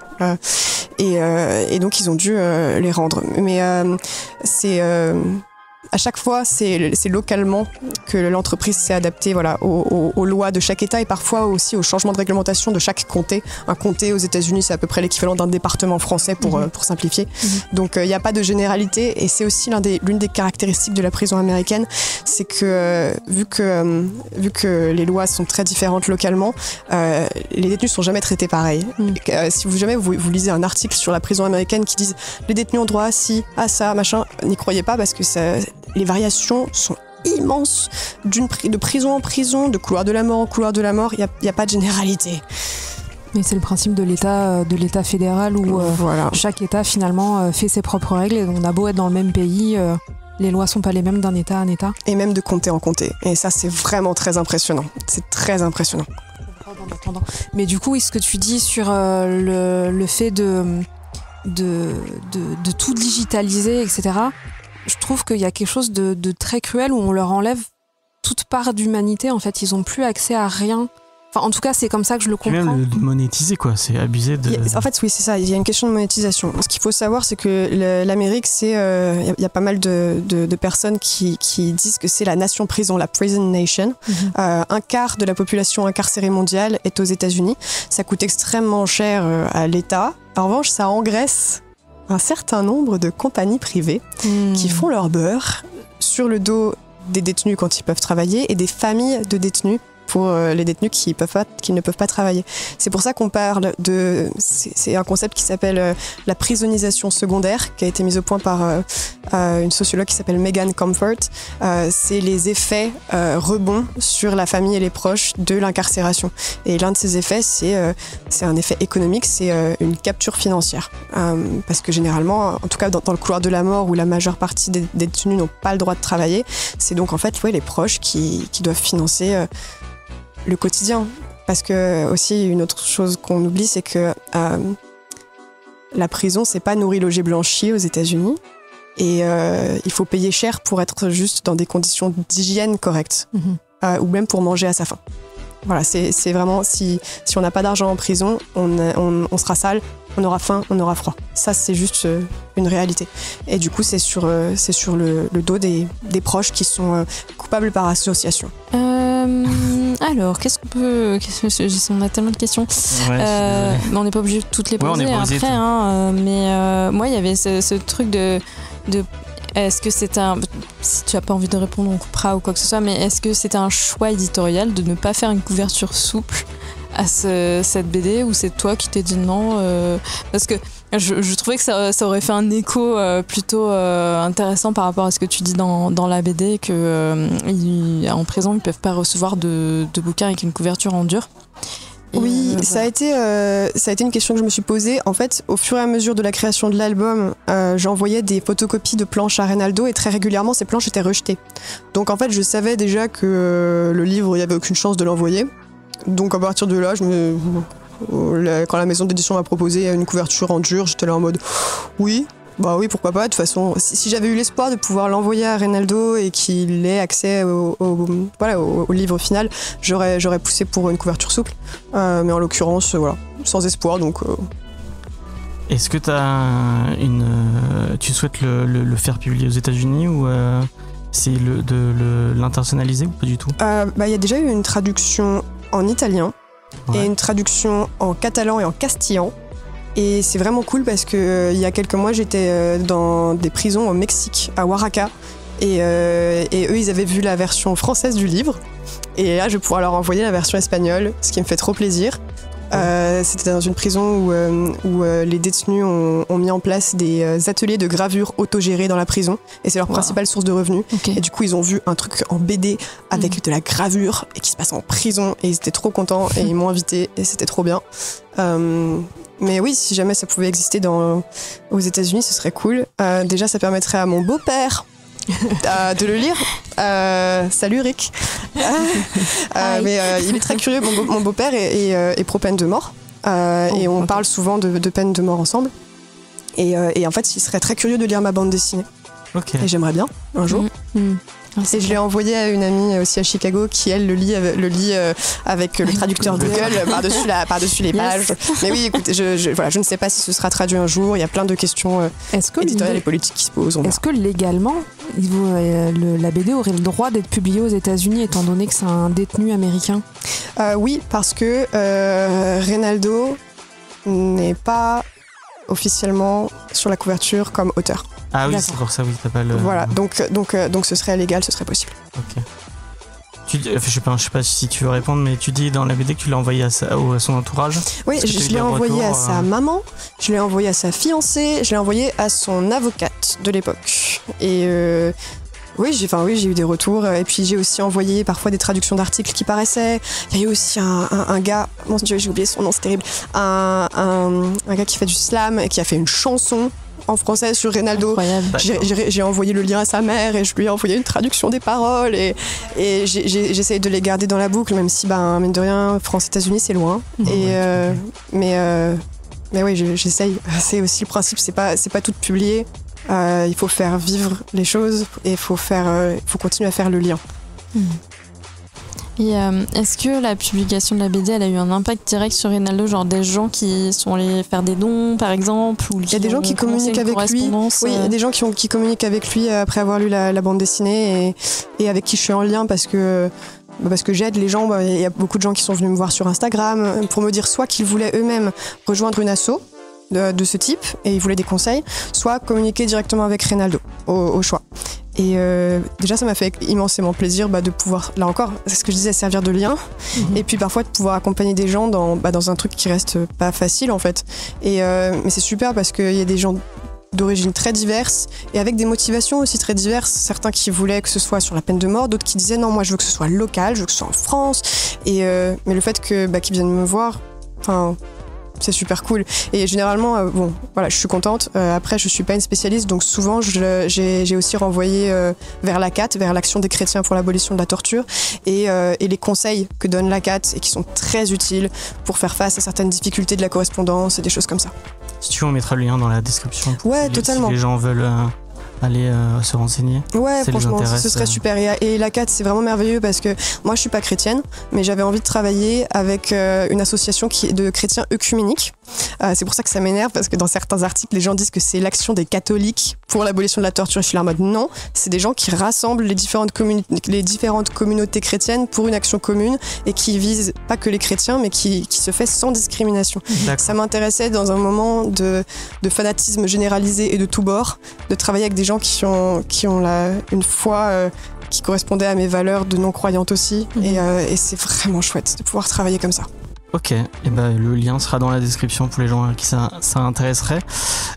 et donc ils ont dû les rendre. Mais à chaque fois, c'est localement que l'entreprise s'est adaptée aux lois de chaque État et parfois aussi au changement de réglementation de chaque comté. Un comté aux États-Unis, c'est à peu près l'équivalent d'un département français pour simplifier. Donc il n'y a pas de généralité, et c'est aussi l'une des caractéristiques de la prison américaine, c'est que vu que les lois sont très différentes localement, les détenus ne sont jamais traités pareil. Si vous lisez un article sur la prison américaine qui dit les détenus ont droit à ci, à ça, machin, n'y croyez pas, parce que les variations sont immenses, de prison en prison, de couloir de la mort en couloir de la mort. Il n'y a pas de généralité. Mais c'est le principe de l'État fédéral où chaque État finalement fait ses propres règles, et on a beau être dans le même pays, les lois sont pas les mêmes d'un État à un État. Et même de comté en comté. Et ça, c'est vraiment très impressionnant. C'est très impressionnant. Mais du coup, ce que tu dis sur le fait de tout digitaliser, etc., je trouve qu'il y a quelque chose de très cruel où on leur enlève toute part d'humanité. En fait, ils n'ont plus accès à rien. Enfin, en tout cas, c'est comme ça que je le comprends. Et même de monétiser, quoi. C'est abusé de... En fait, oui, c'est ça. Il y a une question de monétisation. Ce qu'il faut savoir, c'est que l'Amérique, il y a pas mal de personnes qui disent que c'est la nation prison, la prison nation. Un quart de la population incarcérée mondiale est aux États-Unis. Ça coûte extrêmement cher à l'État. En revanche, ça engraisse un certain nombre de compagnies privées qui font leur beurre sur le dos des détenus quand ils peuvent travailler et des familles de détenus pour les détenus qui ne peuvent pas travailler. C'est pour ça qu'on parle c'est un concept qui s'appelle la prisonisation secondaire, qui a été mise au point par une sociologue qui s'appelle Megan Comfort. C'est les effets rebonds sur la famille et les proches de l'incarcération. Et l'un de ces effets, c'est un effet économique, c'est une capture financière. Parce que généralement, en tout cas dans le couloir de la mort, où la majeure partie des détenus n'ont pas le droit de travailler, c'est donc en fait les proches qui doivent financer le quotidien. Parce que aussi une autre chose qu'on oublie, c'est que la prison, c'est pas nourri, logé, blanchi aux États-Unis, et il faut payer cher pour être juste dans des conditions d'hygiène correctes, ou même pour manger à sa faim. Voilà, c'est vraiment, si on n'a pas d'argent en prison, on sera sale, on aura faim, on aura froid. Ça, c'est juste une réalité. Et du coup, c'est sur le dos des proches qui sont coupables par association. Alors, on a tellement de questions. Ouais, mais on n'est pas obligé de toutes les poser après. Mais moi, il y avait ce truc de est-ce que c'est si tu n'as pas envie de répondre, on coupera ou quoi que ce soit, mais est-ce que c'est un choix éditorial de ne pas faire une couverture souple cette BD ou c'est toi qui t'es dit non parce que je trouvais que ça aurait fait un écho plutôt intéressant par rapport à ce que tu dis dans la BD que en prison ils peuvent pas recevoir de bouquins avec une couverture en dur. Oui, ça a été une question que je me suis posée. En fait, au fur et à mesure de la création de l'album, j'envoyais des photocopies de planches à Reynaldo et très régulièrement, ces planches étaient rejetées. Donc en fait, je savais déjà que le livre, il n'y avait aucune chance de l'envoyer. Donc à partir de là, quand la maison d'édition m'a proposé une couverture en dur, j'étais là en mode oui. Bah oui, pourquoi pas. De toute façon, si j'avais eu l'espoir de pouvoir l'envoyer à Reynaldo et qu'il ait accès au livre final, j'aurais poussé pour une couverture souple. Mais en l'occurrence, voilà, sans espoir. Donc. Est-ce que tu souhaites le faire publier aux États-Unis ou c'est de l'internationaliser ou pas du tout ? Il y a déjà eu une traduction en italien et une traduction en catalan et en castillan. Et c'est vraiment cool parce que il y a quelques mois, j'étais dans des prisons au Mexique, à Oaxaca. Et eux, ils avaient vu la version française du livre. Et là, je vais pouvoir leur envoyer la version espagnole, ce qui me fait trop plaisir. C'était dans une prison où les détenus ont mis en place des ateliers de gravure autogérés dans la prison. Et c'est leur principale source de revenus. Okay. Et du coup, ils ont vu un truc en BD avec de la gravure et qui se passe en prison. Et ils étaient trop contents et ils m'ont invité et c'était trop bien. Mais oui, si jamais ça pouvait exister aux États-Unis, ce serait cool. Déjà, ça permettrait à mon beau-père de le lire. Salut Rick. Mais il est très curieux. Mon beau-père est pro peine de mort. Et on parle souvent de peine de mort ensemble. Et en fait, il serait très curieux de lire ma bande dessinée. Okay. Et j'aimerais bien, un jour. Et je l'ai envoyé à une amie aussi à Chicago qui, elle, le lit avec le traducteur Google par-dessus les pages. Mais oui, écoute, je ne sais pas si ce sera traduit un jour. Il y a plein de questions éditoriales et politiques qui se posent. Est-ce que légalement, la BD aurait le droit d'être publiée aux États-Unis étant donné que c'est un détenu américain ? Oui, parce que Reynaldo n'est pas officiellement sur la couverture comme auteur. Ah oui, c'est pour ça, oui, t'as pas le... Voilà, donc ce serait légal, ce serait possible. Ok. Je sais pas si tu veux répondre, mais tu dis dans la BD que tu l'as envoyé à son entourage. Oui, je l'ai envoyé à sa maman, je l'ai envoyé à sa fiancée, je l'ai envoyé à son avocate de l'époque. Et oui, j'ai eu des retours. Et puis j'ai aussi envoyé parfois des traductions d'articles qui paraissaient. Il y a eu aussi un gars, mon Dieu, j'ai oublié son nom, c'est terrible. Un gars qui fait du slam et qui a fait une chanson en français sur Reynaldo. J'ai envoyé le lien à sa mère et je lui ai envoyé une traduction des paroles et j'essaye de les garder dans la boucle, même si mine de rien, France-États-Unis c'est loin. Mais oui, j'essaye. C'est aussi le principe, c'est pas tout publié. Il faut faire vivre les choses et il faut continuer à faire le lien. Et est-ce que la publication de la BD elle a eu un impact direct sur Reynaldo, genre des gens qui sont allés faire des dons par exemple, ou il y a des gens qui communiquent avec lui. Oui, il y a des gens qui communiquent avec lui après avoir lu la bande dessinée et avec qui je suis en lien parce que j'aide les gens. Il y a beaucoup de gens qui sont venus me voir sur Instagram pour me dire soit qu'ils voulaient eux-mêmes rejoindre une asso de ce type et ils voulaient des conseils, soit communiquer directement avec Reynaldo au choix. Et déjà ça m'a fait immensément plaisir de pouvoir, là encore, c'est ce que je disais, servir de lien et puis parfois de pouvoir accompagner des gens dans un truc qui reste pas facile en fait. Mais c'est super parce qu'il y a des gens d'origine très diverses et avec des motivations aussi très diverses. Certains qui voulaient que ce soit sur la peine de mort, d'autres qui disaient non, moi je veux que ce soit local, je veux que ce soit en France. Mais le fait qu'ils viennent me voir, c'est super cool. Et généralement, je suis contente. Après, je suis pas une spécialiste, donc souvent, j'ai aussi renvoyé vers l'ACAT, vers l'Action des chrétiens pour l'abolition de la torture, et les conseils que donne l'ACAT et qui sont très utiles pour faire face à certaines difficultés de la correspondance et des choses comme ça. Si tu veux, on mettra le lien dans la description. Ouais, totalement. Si les gens veulent aller se renseigner. Ouais, franchement, ce serait super. Et l'ACAT, c'est vraiment merveilleux parce que moi, je suis pas chrétienne, mais j'avais envie de travailler avec une association de chrétiens œcuméniques. C'est pour ça que ça m'énerve parce que dans certains articles, les gens disent que c'est l'action des catholiques pour l'abolition de la torture. Je suis là en mode non, c'est des gens qui rassemblent les différentes communautés chrétiennes pour une action commune et qui visent pas que les chrétiens, mais qui se fait sans discrimination. D'accord. Ça m'intéressait dans un moment de fanatisme généralisé et de tous bords, de travailler avec des gens qui ont une foi qui correspondait à mes valeurs de non-croyante aussi. Et c'est vraiment chouette de pouvoir travailler comme ça. Ok, et le lien sera dans la description pour les gens à qui ça intéresserait.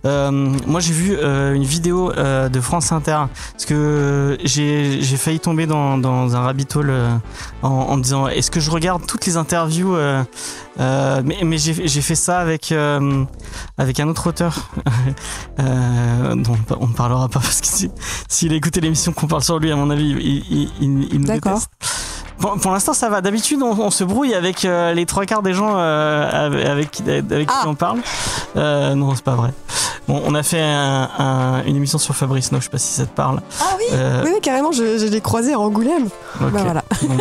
Moi j'ai vu une vidéo de France Inter parce que j'ai failli tomber dans un rabbit hole en me disant est-ce que je regarde toutes les interviews mais j'ai fait ça avec un autre auteur dont on ne parlera pas parce que s'il a écouté l'émission qu'on parle sur lui, à mon avis il nous déteste. Pour l'instant ça va. D'habitude on se brouille avec les 3/4 des gens avec qui on parle. Non, c'est pas vrai. Bon, on a fait une émission sur Fabrice No, je sais pas si ça te parle. Ah oui, oui, carrément, je l'ai croisé à Angoulême. Okay. Voilà. Bon,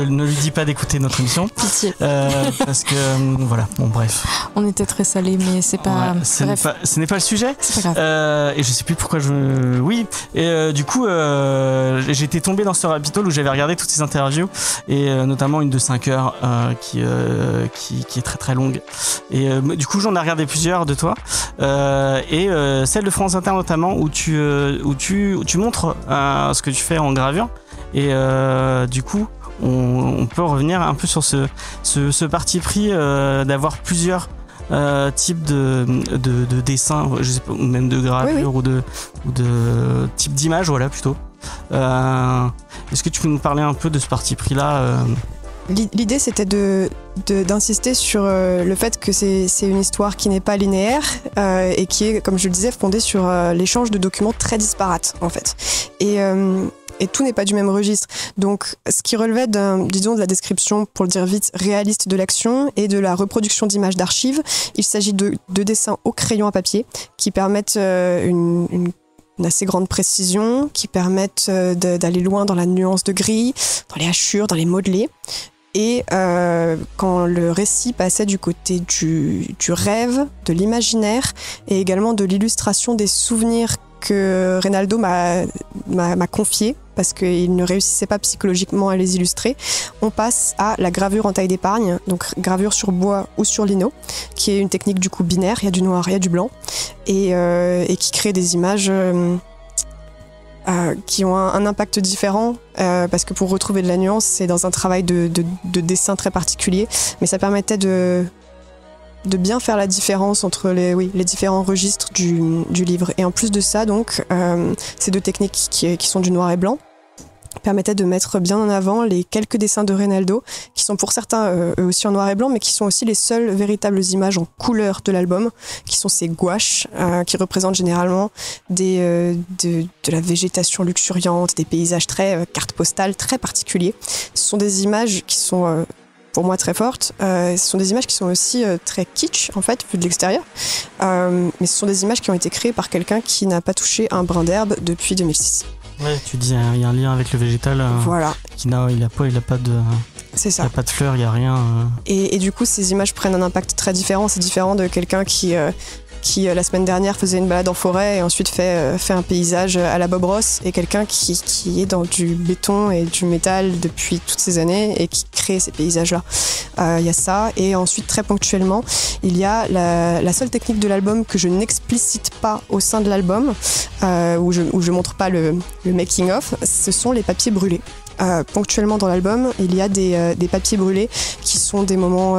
ne lui dis pas d'écouter notre émission. Pitié. Parce que voilà, bon bref. On était très salés, mais c'est pas. Ouais, ce n'est pas le sujet. C'est pas grave. Et je sais plus pourquoi oui. Et du coup, j'étais tombé dans ce rabbit hole où j'avais regardé toutes ces interviews et notamment une de 5 heures qui est très très longue. Et du coup, j'en ai regardé plusieurs de toi. Et celle de France Inter notamment où tu montres ce que tu fais en gravure et du coup on peut revenir un peu sur ce parti pris d'avoir plusieurs types de dessins, je sais pas, ou même de gravure ou de type d'image, voilà plutôt. Est-ce que tu peux nous parler un peu de ce parti pris là? L'idée, c'était d'insister sur le fait que c'est une histoire qui n'est pas linéaire et qui est, comme je le disais, fondée sur l'échange de documents très disparates, en fait. Et tout n'est pas du même registre. Donc, ce qui relevait de la description, pour le dire vite, réaliste de l'action et de la reproduction d'images d'archives, il s'agit de dessins au crayon à papier qui permettent une assez grande précision, qui permettent d'aller loin dans la nuance de gris, dans les hachures, dans les modelés. Et quand le récit passait du côté du rêve, de l'imaginaire et également de l'illustration des souvenirs que Reynaldo m'a confié parce qu'il ne réussissait pas psychologiquement à les illustrer, on passe à la gravure en taille d'épargne, donc gravure sur bois ou sur lino, qui est une technique du coup binaire, il y a du noir, il y a du blanc, et qui crée des images qui ont un impact différent, parce que pour retrouver de la nuance, c'est dans un travail de dessin très particulier, mais ça permettait de bien faire la différence entre les différents registres du livre. Et en plus de ça, donc, ces deux techniques qui sont du noir et blanc permettaient de mettre bien en avant les quelques dessins de Reynaldo, qui sont pour certains eux aussi en noir et blanc, mais qui sont aussi les seules véritables images en couleur de l'album, qui sont ces gouaches, qui représentent généralement de la végétation luxuriante, des paysages très carte postale, très particuliers. Ce sont des images qui sont pour moi très fortes. Ce sont des images qui sont aussi très kitsch, en fait, vu de l'extérieur. Mais ce sont des images qui ont été créées par quelqu'un qui n'a pas touché un brin d'herbe depuis 2006. Ouais, tu dis il y a un lien avec le végétal. Voilà. Il a pas de. C'est ça. Il n'y a pas de fleurs, il n'y a rien. Et du coup, ces images prennent un impact très différent. C'est différent de quelqu'un qui la semaine dernière faisait une balade en forêt et ensuite fait un paysage à la Bob Ross, et quelqu'un qui est dans du béton et du métal depuis toutes ces années et qui crée ces paysages-là. Il y a ça, et ensuite très ponctuellement, il y a la seule technique de l'album que je n'explicite pas au sein de l'album, où je montre pas le making of, ce sont les papiers brûlés. Ponctuellement dans l'album, il y a des papiers brûlés qui sont des moments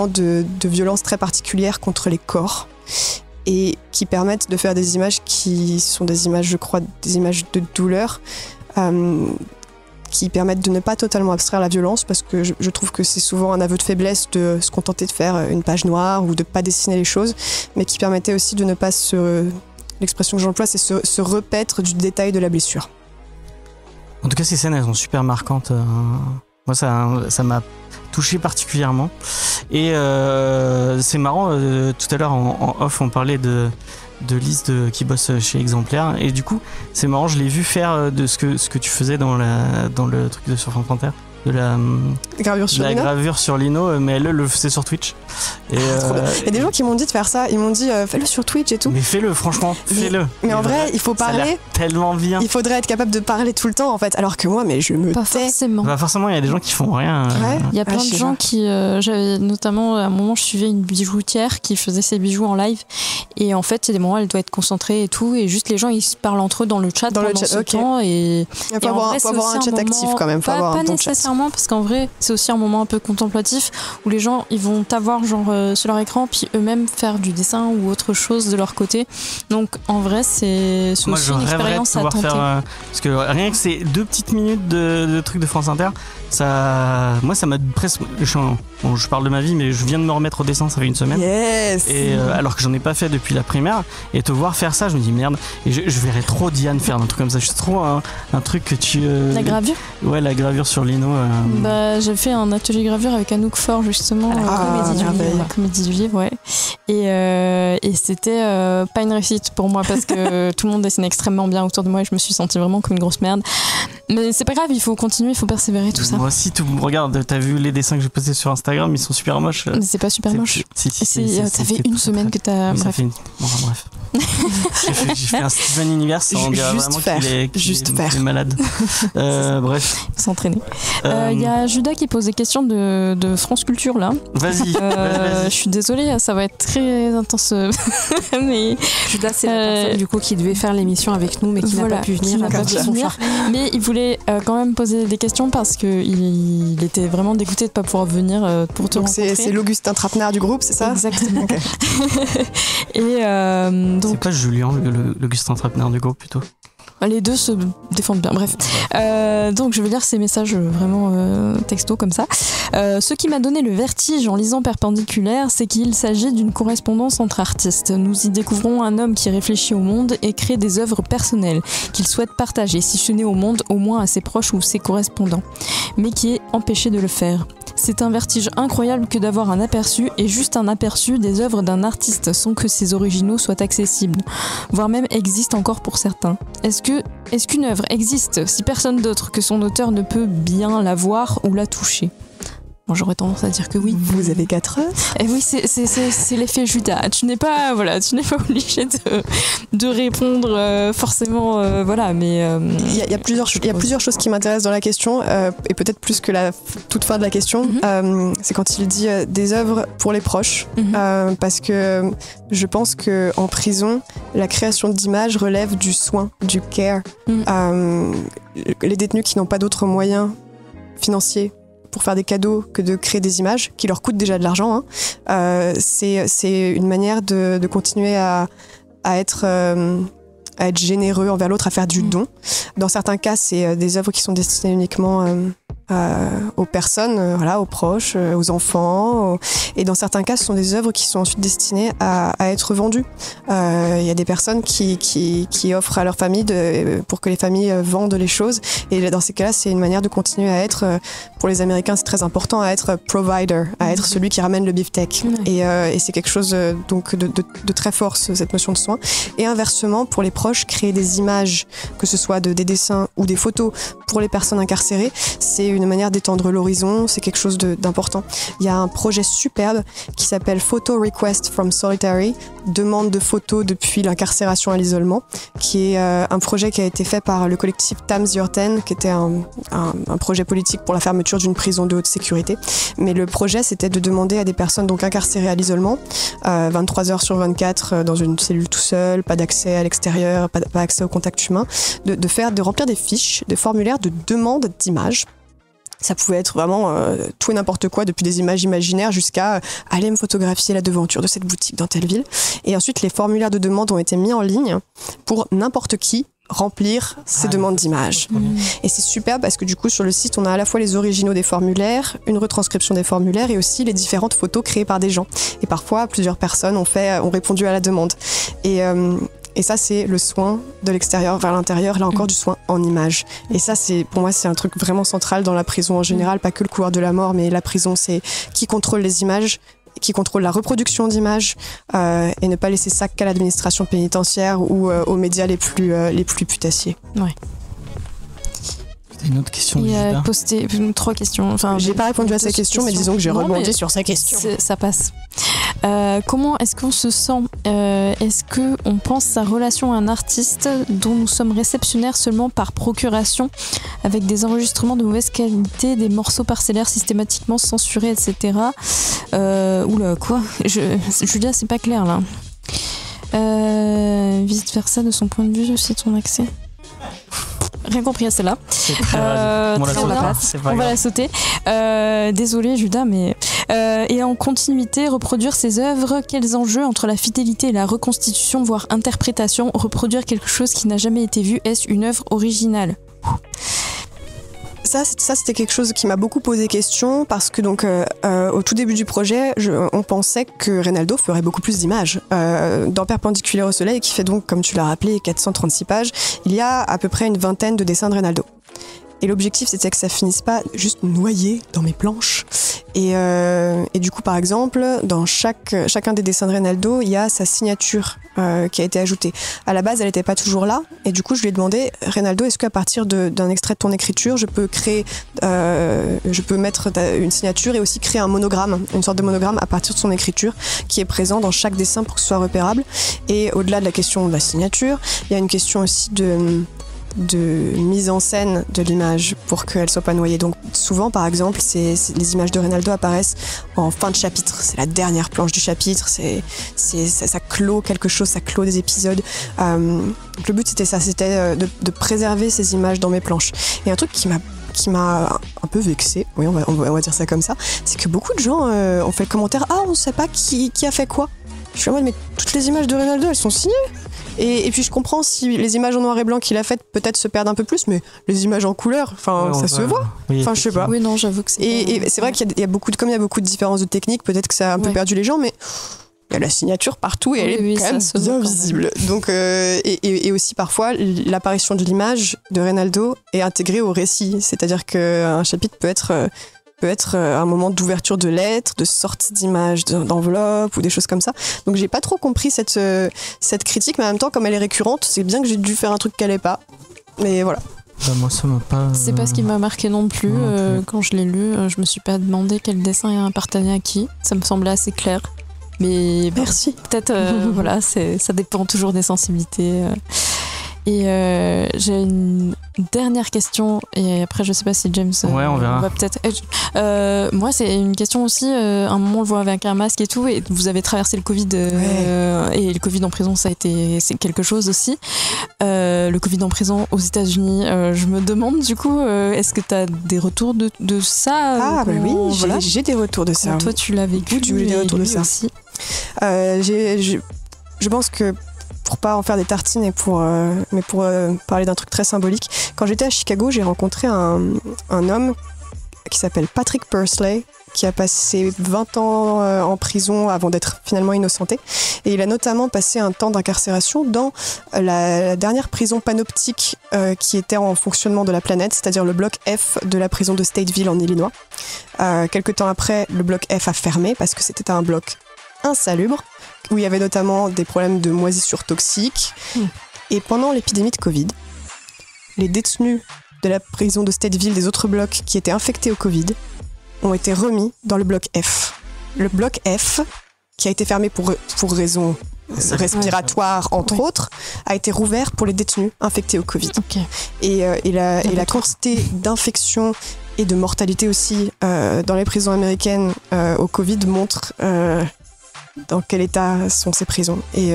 de violence très particulières contre les corps et qui permettent de faire des images qui sont des images, je crois, des images de douleur, qui permettent de ne pas totalement abstraire la violence, parce que je trouve que c'est souvent un aveu de faiblesse de se contenter de faire une page noire ou de pas dessiner les choses, mais qui permettait aussi de ne pas l'expression que j'emploie, c'est se repaître du détail de la blessure. En tout cas, ces scènes, elles sont super marquantes. Moi, ça m'a touché particulièrement. Et c'est marrant, tout à l'heure en off, on parlait de Lise qui bosse chez Exemplaire. Et du coup, c'est marrant, je l'ai vu faire de ce que tu faisais dans le truc de sur France Inter. De la gravure sur lino, mais elle le faisait sur Twitch. Et il y a des gens qui m'ont dit de faire ça, ils m'ont dit fais-le sur Twitch et tout. Mais fais-le, franchement, fais-le. Mais en vrai, il faut parler. Ça a l'air tellement bien. Il faudrait être capable de parler tout le temps, en fait. Alors que moi, mais je me pas tais. Forcément. Bah forcément, il y a des gens qui font rien. Ouais. Il y a plein de gens qui. J'avais notamment à un moment, je suivais une bijoutière qui faisait ses bijoux en live. Et en fait, c'est des moments où elle doit être concentrée et tout. Et juste les gens, ils se parlent entre eux dans le chat pendant ce temps. Et il faut avoir un chat actif quand même. Faut avoir un bon chat. Pas nécessairement, parce qu'en vrai, c'est aussi un moment un peu contemplatif où les gens ils vont t'avoir genre sur leur écran, puis eux-mêmes faire du dessin ou autre chose de leur côté. Donc en vrai, c'est aussi une expérience à tenter. Parce que rien que ces 2 petites minutes de trucs de France Inter, ça m'a presque. Je parle de ma vie, mais je viens de me remettre au dessin, ça fait une semaine. Yes. Et alors que j'en ai pas fait depuis la primaire, et te voir faire ça, je me dis merde. Et je verrais trop Diane faire un truc comme ça. Je suis trop un truc que tu. La gravure. Ouais, la gravure sur lino. J'ai fait un atelier gravure avec Anouk Faure justement. La comédie du livre, ouais. Et c'était pas une réussite pour moi parce que tout le monde dessinait extrêmement bien autour de moi et je me suis sentie vraiment comme une grosse merde. Mais c'est pas grave, il faut continuer, il faut persévérer, tout ça. Moi aussi, regarde, t'as vu les dessins que j'ai postés sur Instagram, ils sont super moches. Mais c'est pas super moche. Ça fait une semaine que t'as. Oui, bref. Bref. J'ai fait un Steven Universe, on dirait vraiment qu'il est malade. Bref. S'entraîner. Il y a Judas qui pose des questions de France Culture là. Vas-y. Je suis désolée, ça va être très intense. Mais Judas, c'est la personne du coup qui devait faire l'émission avec nous, mais qui n'a pas pu venir. Mais il voulait quand même poser des questions parce qu'il était vraiment dégoûté de ne pas pouvoir venir pour te rencontrer. C'est l'Augustin Trapenard du groupe, c'est ça? Exactement. Okay. Et donc... C'est pas Julien, l'Augustin Trapenard du groupe plutôt? Les deux se défendent bien, bref. Donc je veux lire ces messages vraiment texto comme ça. Ce qui m'a donné le vertige en lisant Perpendiculaire, c'est qu'il s'agit d'une correspondance entre artistes. Nous y découvrons un homme qui réfléchit au monde et crée des œuvres personnelles qu'il souhaite partager, si ce n'est au monde, au moins à ses proches ou ses correspondants, mais qui est empêché de le faire. C'est un vertige incroyable que d'avoir un aperçu, et juste un aperçu, des œuvres d'un artiste sans que ses originaux soient accessibles, voire même existent encore pour certains. Est-ce qu'une œuvre existe si personne d'autre que son auteur ne peut bien la voir ou la toucher ? Bon, j'aurais tendance à dire que oui. Vous avez 4 heures. Et oui, c'est l'effet Judas. Tu n'es pas obligé de répondre forcément, voilà. Mais il y a plusieurs choses qui m'intéressent dans la question, et peut-être plus que la toute fin de la question. C'est quand il dit des œuvres pour les proches, parce que je pense que en prison, la création d'images relève du soin, du care. Les détenus qui n'ont pas d'autres moyens financiers pour faire des cadeaux que de créer des images qui leur coûtent déjà de l'argent, c'est une manière de continuer à être généreux envers l'autre, à faire du don. Dans certains cas, c'est des œuvres qui sont destinées uniquement aux personnes, aux proches, aux enfants. Et dans certains cas, ce sont des œuvres qui sont ensuite destinées à être vendues. Il y a des personnes qui offrent à leur famille pour que les familles vendent les choses. Et dans ces cas-là, c'est une manière de continuer à être, pour les Américains, c'est très important, à être provider, à être celui qui ramène le beefsteak. Et c'est quelque chose donc de très fort, cette notion de soin. Et inversement, pour les proches, créer des images, que ce soit des dessins ou des photos pour les personnes incarcérées, c'est une manière d'étendre l'horizon, c'est quelque chose d'important. Il y a un projet superbe qui s'appelle Photo Request from Solitary, demande de photos depuis l'incarcération à l'isolement, qui est un projet qui a été fait par le collectif Tams Yorten, qui était un projet politique pour la fermeture d'une prison de haute sécurité. Mais le projet, c'était de demander à des personnes donc incarcérées à l'isolement, 23 heures sur 24 dans une cellule tout seul, pas d'accès à l'extérieur, pas accès au contact humain, de remplir des fiches, des formulaires de demande d'images. Ça pouvait être vraiment tout et n'importe quoi, depuis des images imaginaires jusqu'à aller me photographier la devanture de cette boutique dans telle ville. Et ensuite, les formulaires de demande ont été mis en ligne pour n'importe qui remplir ces demandes d'images. Et c'est super parce que du coup, sur le site, on a à la fois les originaux des formulaires, une retranscription des formulaires et aussi les différentes photos créées par des gens. Et parfois, plusieurs personnes ont répondu à la demande. Et ça, c'est le soin de l'extérieur vers l'intérieur, là encore du soin en images. Et ça, pour moi, c'est un truc vraiment central dans la prison en général, pas que le couloir de la mort, mais la prison, c'est qui contrôle les images, qui contrôle la reproduction d'images, et ne pas laisser ça qu'à l'administration pénitentiaire ou aux médias les plus putassiers. Ouais. Une autre question. Il a posté 3 questions. Enfin, j'ai pas répondu à sa question, mais disons que j'ai rebondi sur sa question. Ça passe. Comment est-ce qu'on se sent Est-ce qu'on pense sa relation à un artiste dont nous sommes réceptionnaires seulement par procuration, avec des enregistrements de mauvaise qualité, des morceaux parcellaires systématiquement censurés, etc. Oula, quoi Julia, c'est pas clair là. Vice versa, de son point de vue, c'est ton accès. rien compris à celle-là. C'est très on va la sauter. Désolée Judas, mais et en continuité, reproduire ses œuvres, quels enjeux entre la fidélité et la reconstitution, voire interprétation, reproduire quelque chose qui n'a jamais été vu, est-ce une œuvre originale? Ça, c'était quelque chose qui m'a beaucoup posé question parce que donc au tout début du projet, on pensait que Reynaldo ferait beaucoup plus d'images. Dans Perpendiculaire au soleil, qui fait donc, comme tu l'as rappelé, 436 pages, il y a à peu près une vingtaine de dessins de Reynaldo. Et l'objectif, c'était que ça finisse pas juste noyé dans mes planches. Et du coup, par exemple, dans chacun des dessins de Reynaldo, il y a sa signature qui a été ajoutée. À la base, elle n'était pas toujours là. Et du coup, je lui ai demandé, Reynaldo, est-ce qu'à partir d'un extrait de ton écriture, je peux mettre une signature et aussi créer un monogramme, une sorte de monogramme à partir de son écriture, qui est présent dans chaque dessin pour que ce soit repérable. Et au-delà de la question de la signature, il y a une question aussi de mise en scène de l'image pour qu'elle soit pas noyée. Donc souvent, par exemple, les images de Reynaldo apparaissent en fin de chapitre. C'est la dernière planche du chapitre. Ça clôt quelque chose, ça clôt des épisodes. Donc le but c'était de préserver ces images dans mes planches. Et un truc qui m'a un peu vexée, oui, on va dire ça comme ça, c'est que beaucoup de gens ont fait le commentaire, on sait pas qui a fait quoi. Je suis en mode, mais toutes les images de Reynaldo, elles sont signées. Et puis je comprends si les images en noir et blanc qu'il a faites peut-être se perdent un peu plus, mais les images en couleur, ça se voit. Oui, je sais pas. Oui, non, j'avoue que c'est. Et c'est vrai qu'il y a beaucoup de différences de techniques, peut-être que ça a un peu perdu les gens, mais il y a la signature partout et elle est quand même bien visible. Donc, et aussi parfois, l'apparition de l'image de Reynaldo est intégrée au récit. C'est-à-dire qu'un chapitre peut être un moment d'ouverture de lettres, de sortie d'images, d'enveloppes ou des choses comme ça. Donc j'ai pas trop compris cette critique, mais en même temps, comme elle est récurrente, c'est bien que j'ai dû faire un truc qu'elle est pas. Mais voilà. Moi, ça m'a pas. C'est pas ce qui m'a marqué non plus. Quand je l'ai lu, je me suis pas demandé quel dessin appartenait à qui. Ça me semblait assez clair. Mais merci. Peut-être, voilà, ça dépend toujours des sensibilités. Et j'ai une dernière question, et après je sais pas si James on verra. va peut-être. Moi c'est une question aussi, un moment on le voit avec un masque et tout, et vous avez traversé le Covid, et le Covid en prison c'est quelque chose aussi. Le Covid en prison aux États-Unis, je me demande du coup, est-ce que tu as des retours de ça? Oui, j'ai des retours de ça. Toi tu l'as vécu, tu as des retours de ça aussi. Je pense que pour pas en faire des tartines mais pour parler d'un truc très symbolique, quand j'étais à Chicago, j'ai rencontré un homme qui s'appelle Patrick Pursley, qui a passé 20 ans en prison avant d'être finalement innocenté. Et il a notamment passé un temps d'incarcération dans la dernière prison panoptique qui était en fonctionnement de la planète, c'est-à-dire le bloc F de la prison de Stateville en Illinois. Quelque temps après, le bloc F a fermé parce que c'était un bloc insalubre, où il y avait notamment des problèmes de moisissure toxique. Et pendant l'épidémie de Covid, les détenus de la prison de Stateville des autres blocs qui étaient infectés au Covid ont été remis dans le bloc F. Le bloc F, qui a été fermé pour raisons respiratoires, entre autres, a été rouvert pour les détenus infectés au Covid. Okay. Et la quantité d'infections et de mortalité aussi dans les prisons américaines au Covid montre dans quel état sont ces prisons. Et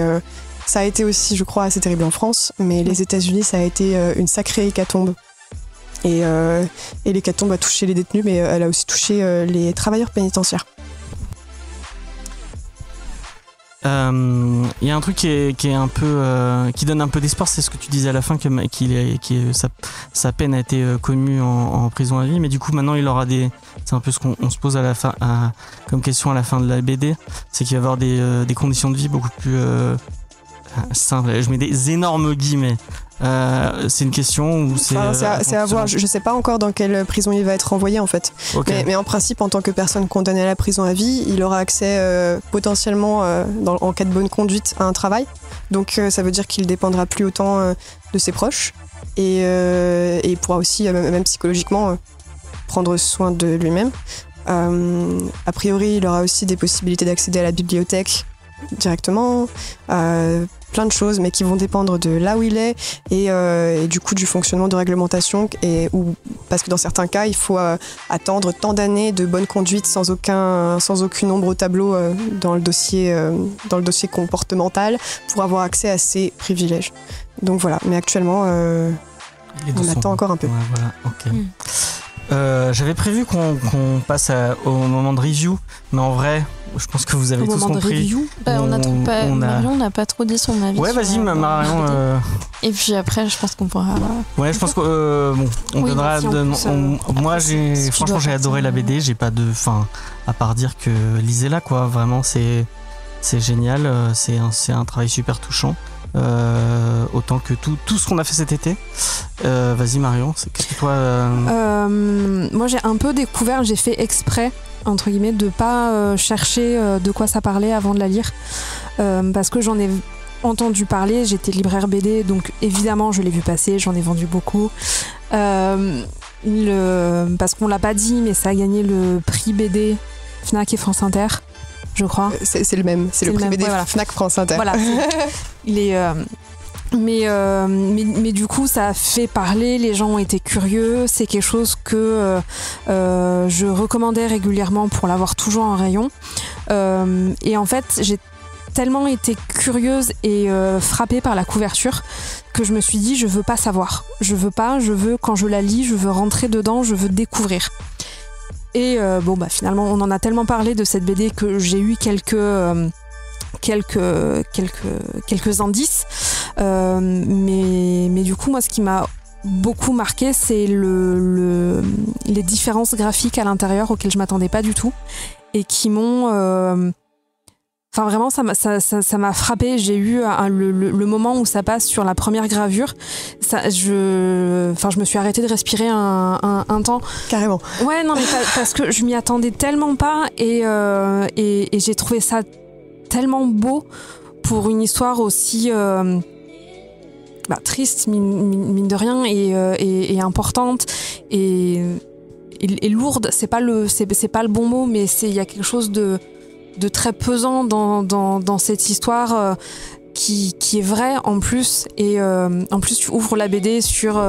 ça a été aussi, je crois, assez terrible en France, mais les États-Unis, ça a été une sacrée hécatombe. Et l'hécatombe a touché les détenus, mais elle a aussi touché les travailleurs pénitentiaires. Il y a un truc qui est un peu qui donne un peu d'espoir, c'est ce que tu disais à la fin, sa peine a été commue en prison à vie, mais du coup maintenant il aura c'est un peu ce qu'on se pose à la fin comme question à la fin de la BD, c'est qu'il va y avoir des conditions de vie beaucoup plus simples. Je mets des énormes guillemets. C'est une question où c'est à voir. Je sais pas encore dans quelle prison il va être renvoyé en fait. Okay. Mais en principe, en tant que personne condamnée à la prison à vie, il aura accès potentiellement en cas de bonne conduite à un travail. Donc ça veut dire qu'il dépendra plus autant de ses proches et il pourra aussi même psychologiquement prendre soin de lui-même. A priori, il aura aussi des possibilités d'accéder à la bibliothèque directement. Plein de choses, mais qui vont dépendre de là où il est et du coup du fonctionnement de réglementation, parce que dans certains cas, il faut attendre tant d'années de bonne conduite sans aucune ombre au tableau dans le dossier comportemental pour avoir accès à ces privilèges. Donc voilà, mais actuellement, On attend encore un peu. Ouais, voilà, ok. J'avais prévu qu'on passe au moment de review, mais en vrai, je pense que vous avez tous compris. Marion n'a pas trop dit son avis. Ouais, vas-y, Marion. Et puis après, je pense qu'on pourra. Ouais, je pense qu'on donnera. Moi, franchement, j'ai adoré la BD. J'ai pas de. Enfin, à part dire que lisez-la, quoi. Vraiment, c'est génial. C'est un travail super touchant. Autant que tout ce qu'on a fait cet été. Vas-y Marion, qu'est-ce que toi Moi j'ai un peu découvert, j'ai fait exprès entre guillemets de pas chercher de quoi ça parlait avant de la lire, parce que j'en ai entendu parler, j'étais libraire BD donc évidemment je l'ai vu passer, j'en ai vendu beaucoup, parce qu'on l'a pas dit mais ça a gagné le prix BD Fnac et France Inter, je crois. C'est le même, c'est le prix BD Fnac France Inter. Voilà. Mais du coup, ça a fait parler, les gens ont été curieux. C'est quelque chose que je recommandais régulièrement pour l'avoir toujours en rayon. Et en fait, j'ai tellement été curieuse et frappée par la couverture que je me suis dit, je veux pas savoir. Je veux, quand je la lis, je veux rentrer dedans, je veux découvrir. Et finalement, on en a tellement parlé de cette BD que j'ai eu quelques indices. Mais du coup, moi, ce qui m'a beaucoup marqué, c'est les différences graphiques à l'intérieur auxquelles je m'attendais pas du tout et qui m'ont... Enfin, vraiment, ça m'a frappé. J'ai eu le moment où ça passe sur la première gravure. Je me suis arrêtée de respirer un temps. Carrément. Ouais, non, mais parce que je m'y attendais tellement pas et j'ai trouvé ça tellement beau pour une histoire aussi triste, mine de rien, et importante et lourde. C'est pas le bon mot, mais il y a quelque chose de très pesant dans cette histoire qui est vraie en plus. Et en plus, tu ouvres la BD sur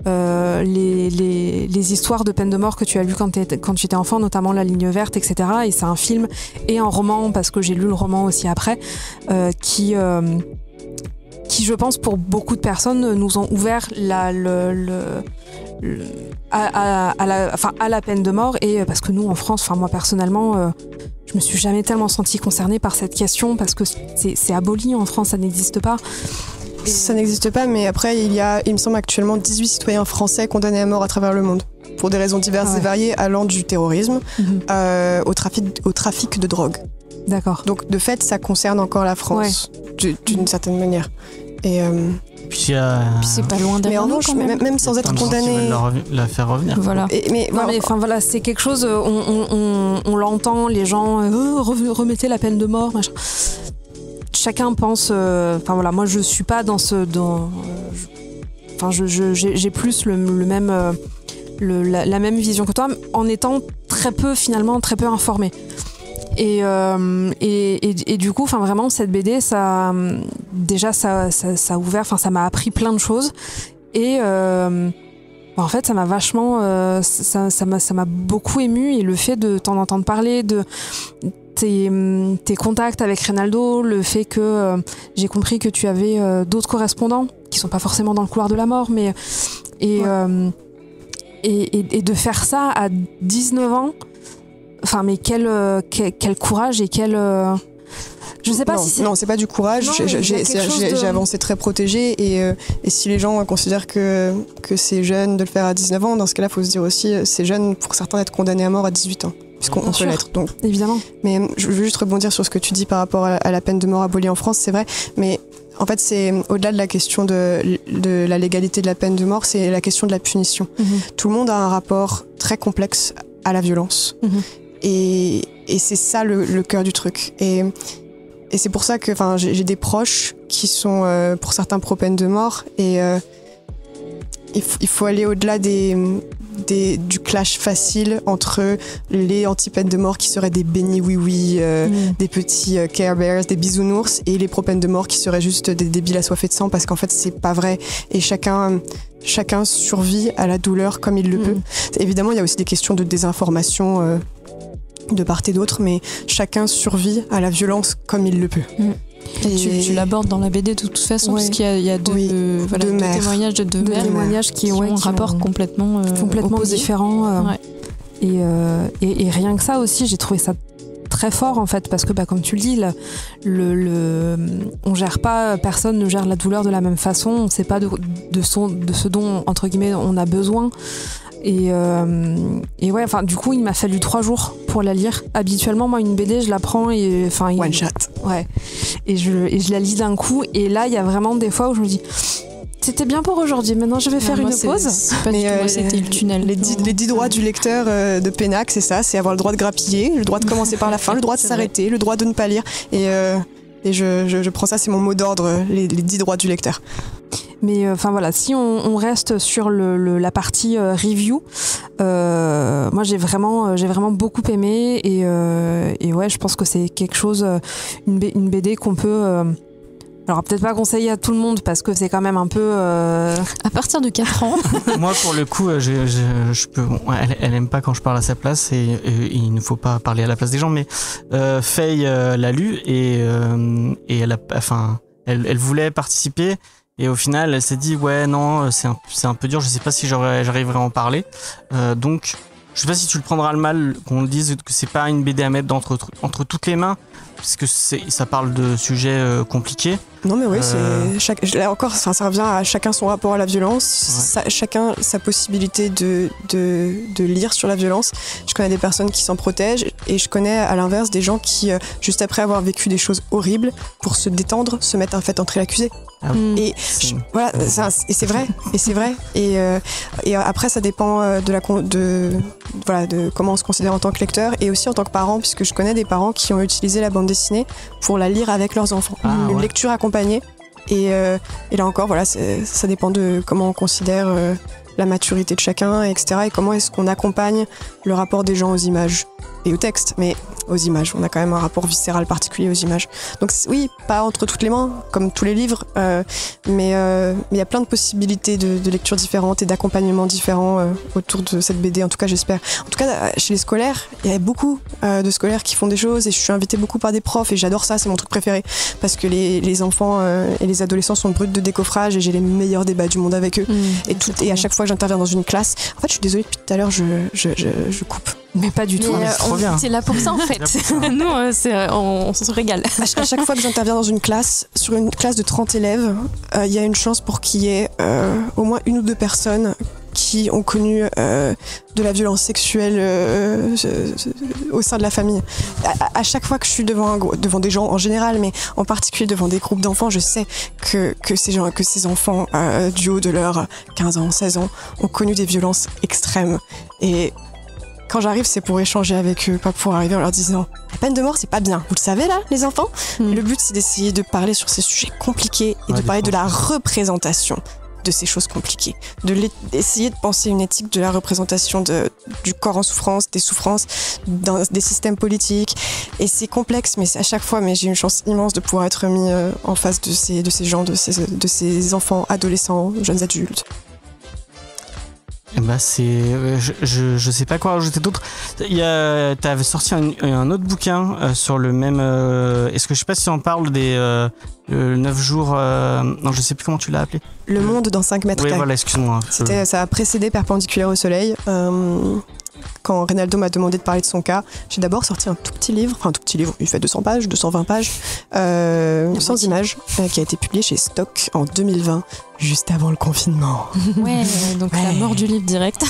les histoires de peine de mort que tu as lues quand tu étais enfant, notamment La Ligne Verte, etc. Et c'est un film et un roman, parce que j'ai lu le roman aussi après, qui je pense pour beaucoup de personnes nous ont ouvert à la peine de mort. Et parce que nous en France, moi personnellement, je me suis jamais tellement sentie concernée par cette question, parce que c'est aboli en France, ça n'existe pas. Ça n'existe pas, mais après il me semble actuellement 18 citoyens français condamnés à mort à travers le monde pour des raisons diverses et variées, allant du terrorisme au trafic de drogue. D'accord. Donc de fait, ça concerne encore la France d'une certaine manière. Et puis c'est pas loin derrière nous, même sans être condamné. La faire revenir. Voilà. Voilà, c'est quelque chose. On l'entend, les gens remettez la peine de mort, machin. Chacun pense. Moi je suis pas dans j'ai plus la même vision que toi, en étant très peu informée. Et du coup, vraiment, cette BD, ça a ouvert, ça m'a appris plein de choses. Et en fait, ça m'a vachement, ça m'a beaucoup émue. Et le fait de t'en entendre parler, de tes contacts avec Reynaldo, le fait que j'ai compris que tu avais d'autres correspondants qui sont pas forcément dans le couloir de la mort, mais et de faire ça à 19 ans. Enfin, mais quel courage et quel... Je sais pas non, c'est pas du courage. J'ai avancé très protégée et si les gens considèrent que c'est jeune de le faire à 19 ans, dans ce cas-là, il faut se dire aussi c'est jeune pour certains d'être condamné à mort à 18 ans. Puisqu'on peut l'être. Donc. Évidemment. Mais je veux juste rebondir sur ce que tu dis par rapport à la peine de mort abolie en France, c'est vrai. Mais en fait, c'est au-delà de la question de la légalité de la peine de mort, c'est la question de la punition. Tout le monde a un rapport très complexe à la violence. Et c'est ça le cœur du truc. Et c'est pour ça que j'ai des proches qui sont pour certains pro-peine de mort. Et il faut aller au-delà du clash facile entre les anti-peines de mort qui seraient des bénis oui-oui, des petits Care Bears, des bisounours, et les pro-peines de mort qui seraient juste des débiles assoiffés de sang, parce qu'en fait c'est pas vrai. Et chacun survit à la douleur comme il le peut. Évidemment, il y a aussi des questions de désinformation de part et d'autre, mais chacun survit à la violence comme il le peut. Et tu l'abordes dans la BD de toute façon, parce qu'il y a deux témoignages de deux mères témoignages qui ont un rapport complètement différent. Et rien que ça aussi, j'ai trouvé ça très fort en fait, parce que comme tu le dis, on gère pas, personne ne gère la douleur de la même façon, on sait pas de ce dont entre guillemets on a besoin. Et ouais, enfin du coup il m'a fallu 3 jours pour la lire. Habituellement moi une BD je la prends et one shot. Ouais. Et je la lis d'un coup, et là il y a vraiment des fois où je me dis c'était bien pour aujourd'hui, maintenant je vais faire une pause. C'était le tunnel. Les 10 droits du lecteur de Pénac, c'est ça, c'est avoir le droit de grappiller, le droit de commencer par la fin, le droit de s'arrêter, le droit de ne pas lire. Et je prends ça, c'est mon mot d'ordre, les 10 droits du lecteur. Mais voilà, si on reste sur la partie review, moi j'ai vraiment beaucoup aimé, et ouais, je pense que c'est quelque chose, une BD qu'on peut alors peut-être pas conseiller à tout le monde, parce que c'est quand même un peu à partir de 4 ans. Moi pour le coup je peux, elle aime pas quand je parle à sa place, et il ne faut pas parler à la place des gens, mais Faye l'a lu, et elle voulait participer, et au final elle s'est dit ouais non c'est un peu dur, je sais pas si j'arriverai à en parler, donc je sais pas si tu le prendras le mal qu'on le dise que c'est pas une BD à mettre entre toutes les mains, parce que ça parle de sujets compliqués. Non mais oui, là encore ça revient à chacun son rapport à la violence, chacun sa possibilité de lire sur la violence. Je connais des personnes qui s'en protègent, et je connais à l'inverse des gens qui, juste après avoir vécu des choses horribles, pour se détendre, se mettent en fait entre l'accusé. Ah oui. Et voilà, c'est vrai. Et après ça dépend de comment on se considère en tant que lecteur, et aussi en tant que parent, puisque je connais des parents qui ont utilisé la bande dessinée pour la lire avec leurs enfants. Une lecture accompagnée. Et là encore, voilà, ça dépend de comment on considère la maturité de chacun, etc. Et comment est-ce qu'on accompagne le rapport des gens aux images et au texte, mais aux images. On a quand même un rapport viscéral particulier aux images. Donc oui, pas entre toutes les mains, comme tous les livres, mais il y a plein de possibilités de lecture différentes et d'accompagnement différents autour de cette BD, en tout cas j'espère. En tout cas, chez les scolaires, il y a beaucoup de scolaires qui font des choses, et je suis invitée beaucoup par des profs, et j'adore ça, c'est mon truc préféré, parce que les enfants et les adolescents sont bruts de décoffrage, et j'ai les meilleurs débats du monde avec eux. Et à chaque fois que j'interviens dans une classe, en fait je suis désolée, depuis tout à l'heure je coupe. Mais pas du tout. C'est là pour ça en fait. Nous, on se régale. À chaque fois que j'interviens dans une classe, sur une classe de 30 élèves, il y a une chance pour qu'il y ait au moins 1 ou 2 personnes qui ont connu de la violence sexuelle au sein de la famille. À chaque fois que je suis devant des gens en général, mais en particulier devant des groupes d'enfants, je sais que ces enfants, du haut de leurs 15 ans, 16 ans, ont connu des violences extrêmes. Et quand j'arrive, c'est pour échanger avec eux, pas pour arriver en leur disant « La peine de mort, c'est pas bien. Vous le savez là, les enfants ?» Le but, c'est d'essayer de parler sur ces sujets compliqués, et de parler de la représentation de ces choses compliquées. D'essayer de penser une éthique de la représentation du corps en souffrance, des souffrances, des systèmes politiques. Et c'est complexe, mais à chaque fois, j'ai une chance immense de pouvoir être mis en face de ces gens, de ces enfants, adolescents, jeunes adultes. Bah je sais pas quoi rajouter d'autre. T'avais sorti un autre bouquin sur le même. Est-ce que je sais pas si on parle des 9 jours. Non, je sais plus comment tu l'as appelé. Le monde dans 5 mètres carrés. Oui, voilà, excuse-moi. Ça a précédé Perpendiculaire au soleil. Quand Reynaldo m'a demandé de parler de son cas, j'ai d'abord sorti un tout petit livre, il fait 200 pages, 220 pages, sans images, qui a été publié chez Stock en 2020, juste avant le confinement. Ouais, donc la mort du livre direct.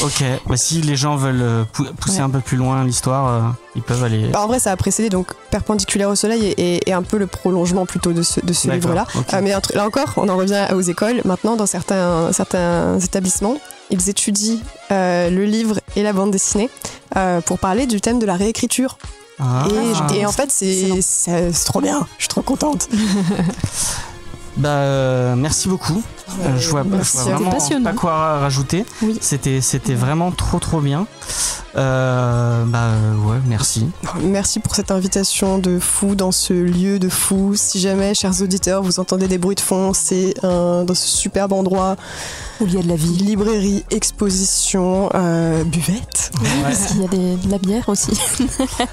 Ok, si les gens veulent pousser un peu plus loin l'histoire, ils peuvent aller... En vrai, ça a précédé, donc Perpendiculaire au soleil est un peu le prolongement plutôt de ce livre-là. Okay. Mais là encore, on en revient aux écoles. Maintenant, dans certains établissements, ils étudient le livre et la bande dessinée pour parler du thème de la réécriture. Et en fait, c'est trop bien. Je suis trop contente. Merci beaucoup. Je vois vraiment pas quoi rajouter. Oui. C'était vraiment trop bien. Ouais, merci. Merci pour cette invitation de fou dans ce lieu de fou. Si jamais, chers auditeurs, vous entendez des bruits de fond, c'est dans ce superbe endroit où il y a de la vie. Librairie, exposition, buvette. Oui, parce qu'il y a de la bière aussi.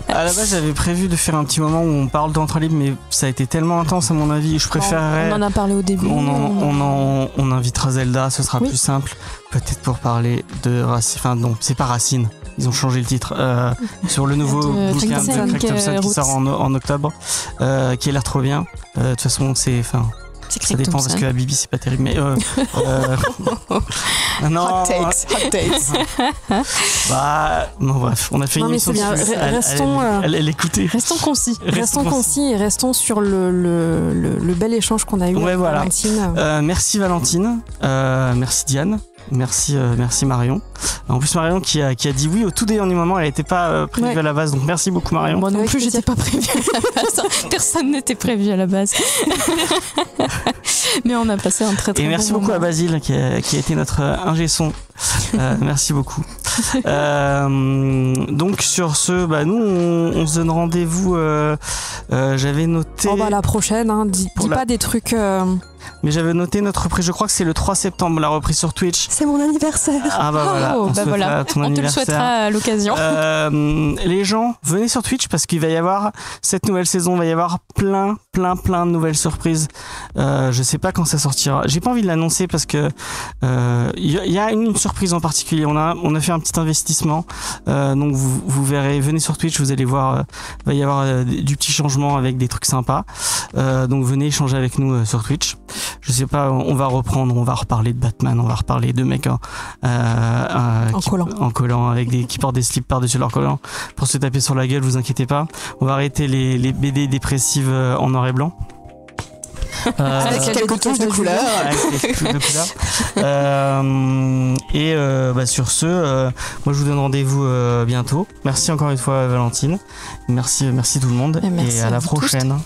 À la base, j'avais prévu de faire un petit moment où on parle d'entre libre, mais ça a été tellement intense à mon avis. Je préférerais. On en a parlé au début. On invitera Zelda, ce sera plus simple. Peut-être pour parler de Racine. Enfin, non, c'est pas Racine. Ils ont changé le titre sur le nouveau bouquin de Craig Thompson qui sort en octobre, qui a l'air trop bien. De toute façon, ça dépend parce que la Bibi c'est pas terrible, mais non. Hot takes. Non, bref, on a fait une émission. Elle écoutait. Restons concis et restons sur le bel échange qu'on a eu avec Valentine. Merci Valentine, merci Diane. Merci Marion. En plus Marion qui a dit oui au tout dernier moment, elle n'était pas prévue à la base, donc merci beaucoup Marion. Moi non plus j'étais pas prévue à la base. Personne n'était prévu à la base. Mais on a passé un très bon moment. Et merci beaucoup à Basile qui a été notre ingé son. Merci beaucoup. Donc sur ce, nous on se donne rendez-vous. J'avais noté. La prochaine, dis pas des trucs. Mais j'avais noté notre reprise, je crois que c'est le 3 septembre, la reprise sur Twitch. C'est mon anniversaire. Ah voilà, on te le souhaitera à l'occasion. Les gens, venez sur Twitch parce qu'il va y avoir, cette nouvelle saison, il va y avoir plein de nouvelles surprises. Je sais pas quand ça sortira. J'ai pas envie de l'annoncer parce que y a une surprise en particulier. On a fait un petit investissement. Donc vous verrez, venez sur Twitch, vous allez voir, va y avoir du petit changement avec des trucs sympas. Donc venez échanger avec nous sur Twitch. Je sais pas, on va reparler de Batman, on va reparler de mecs en collant avec qui portent des slips par-dessus leur collant pour se taper sur la gueule, vous inquiétez pas. On va arrêter les BD dépressives en noir et blanc. Avec quelques touches de couleur. Sur ce, moi je vous donne rendez-vous bientôt. Merci encore une fois Valentine. Merci tout le monde et à la prochaine.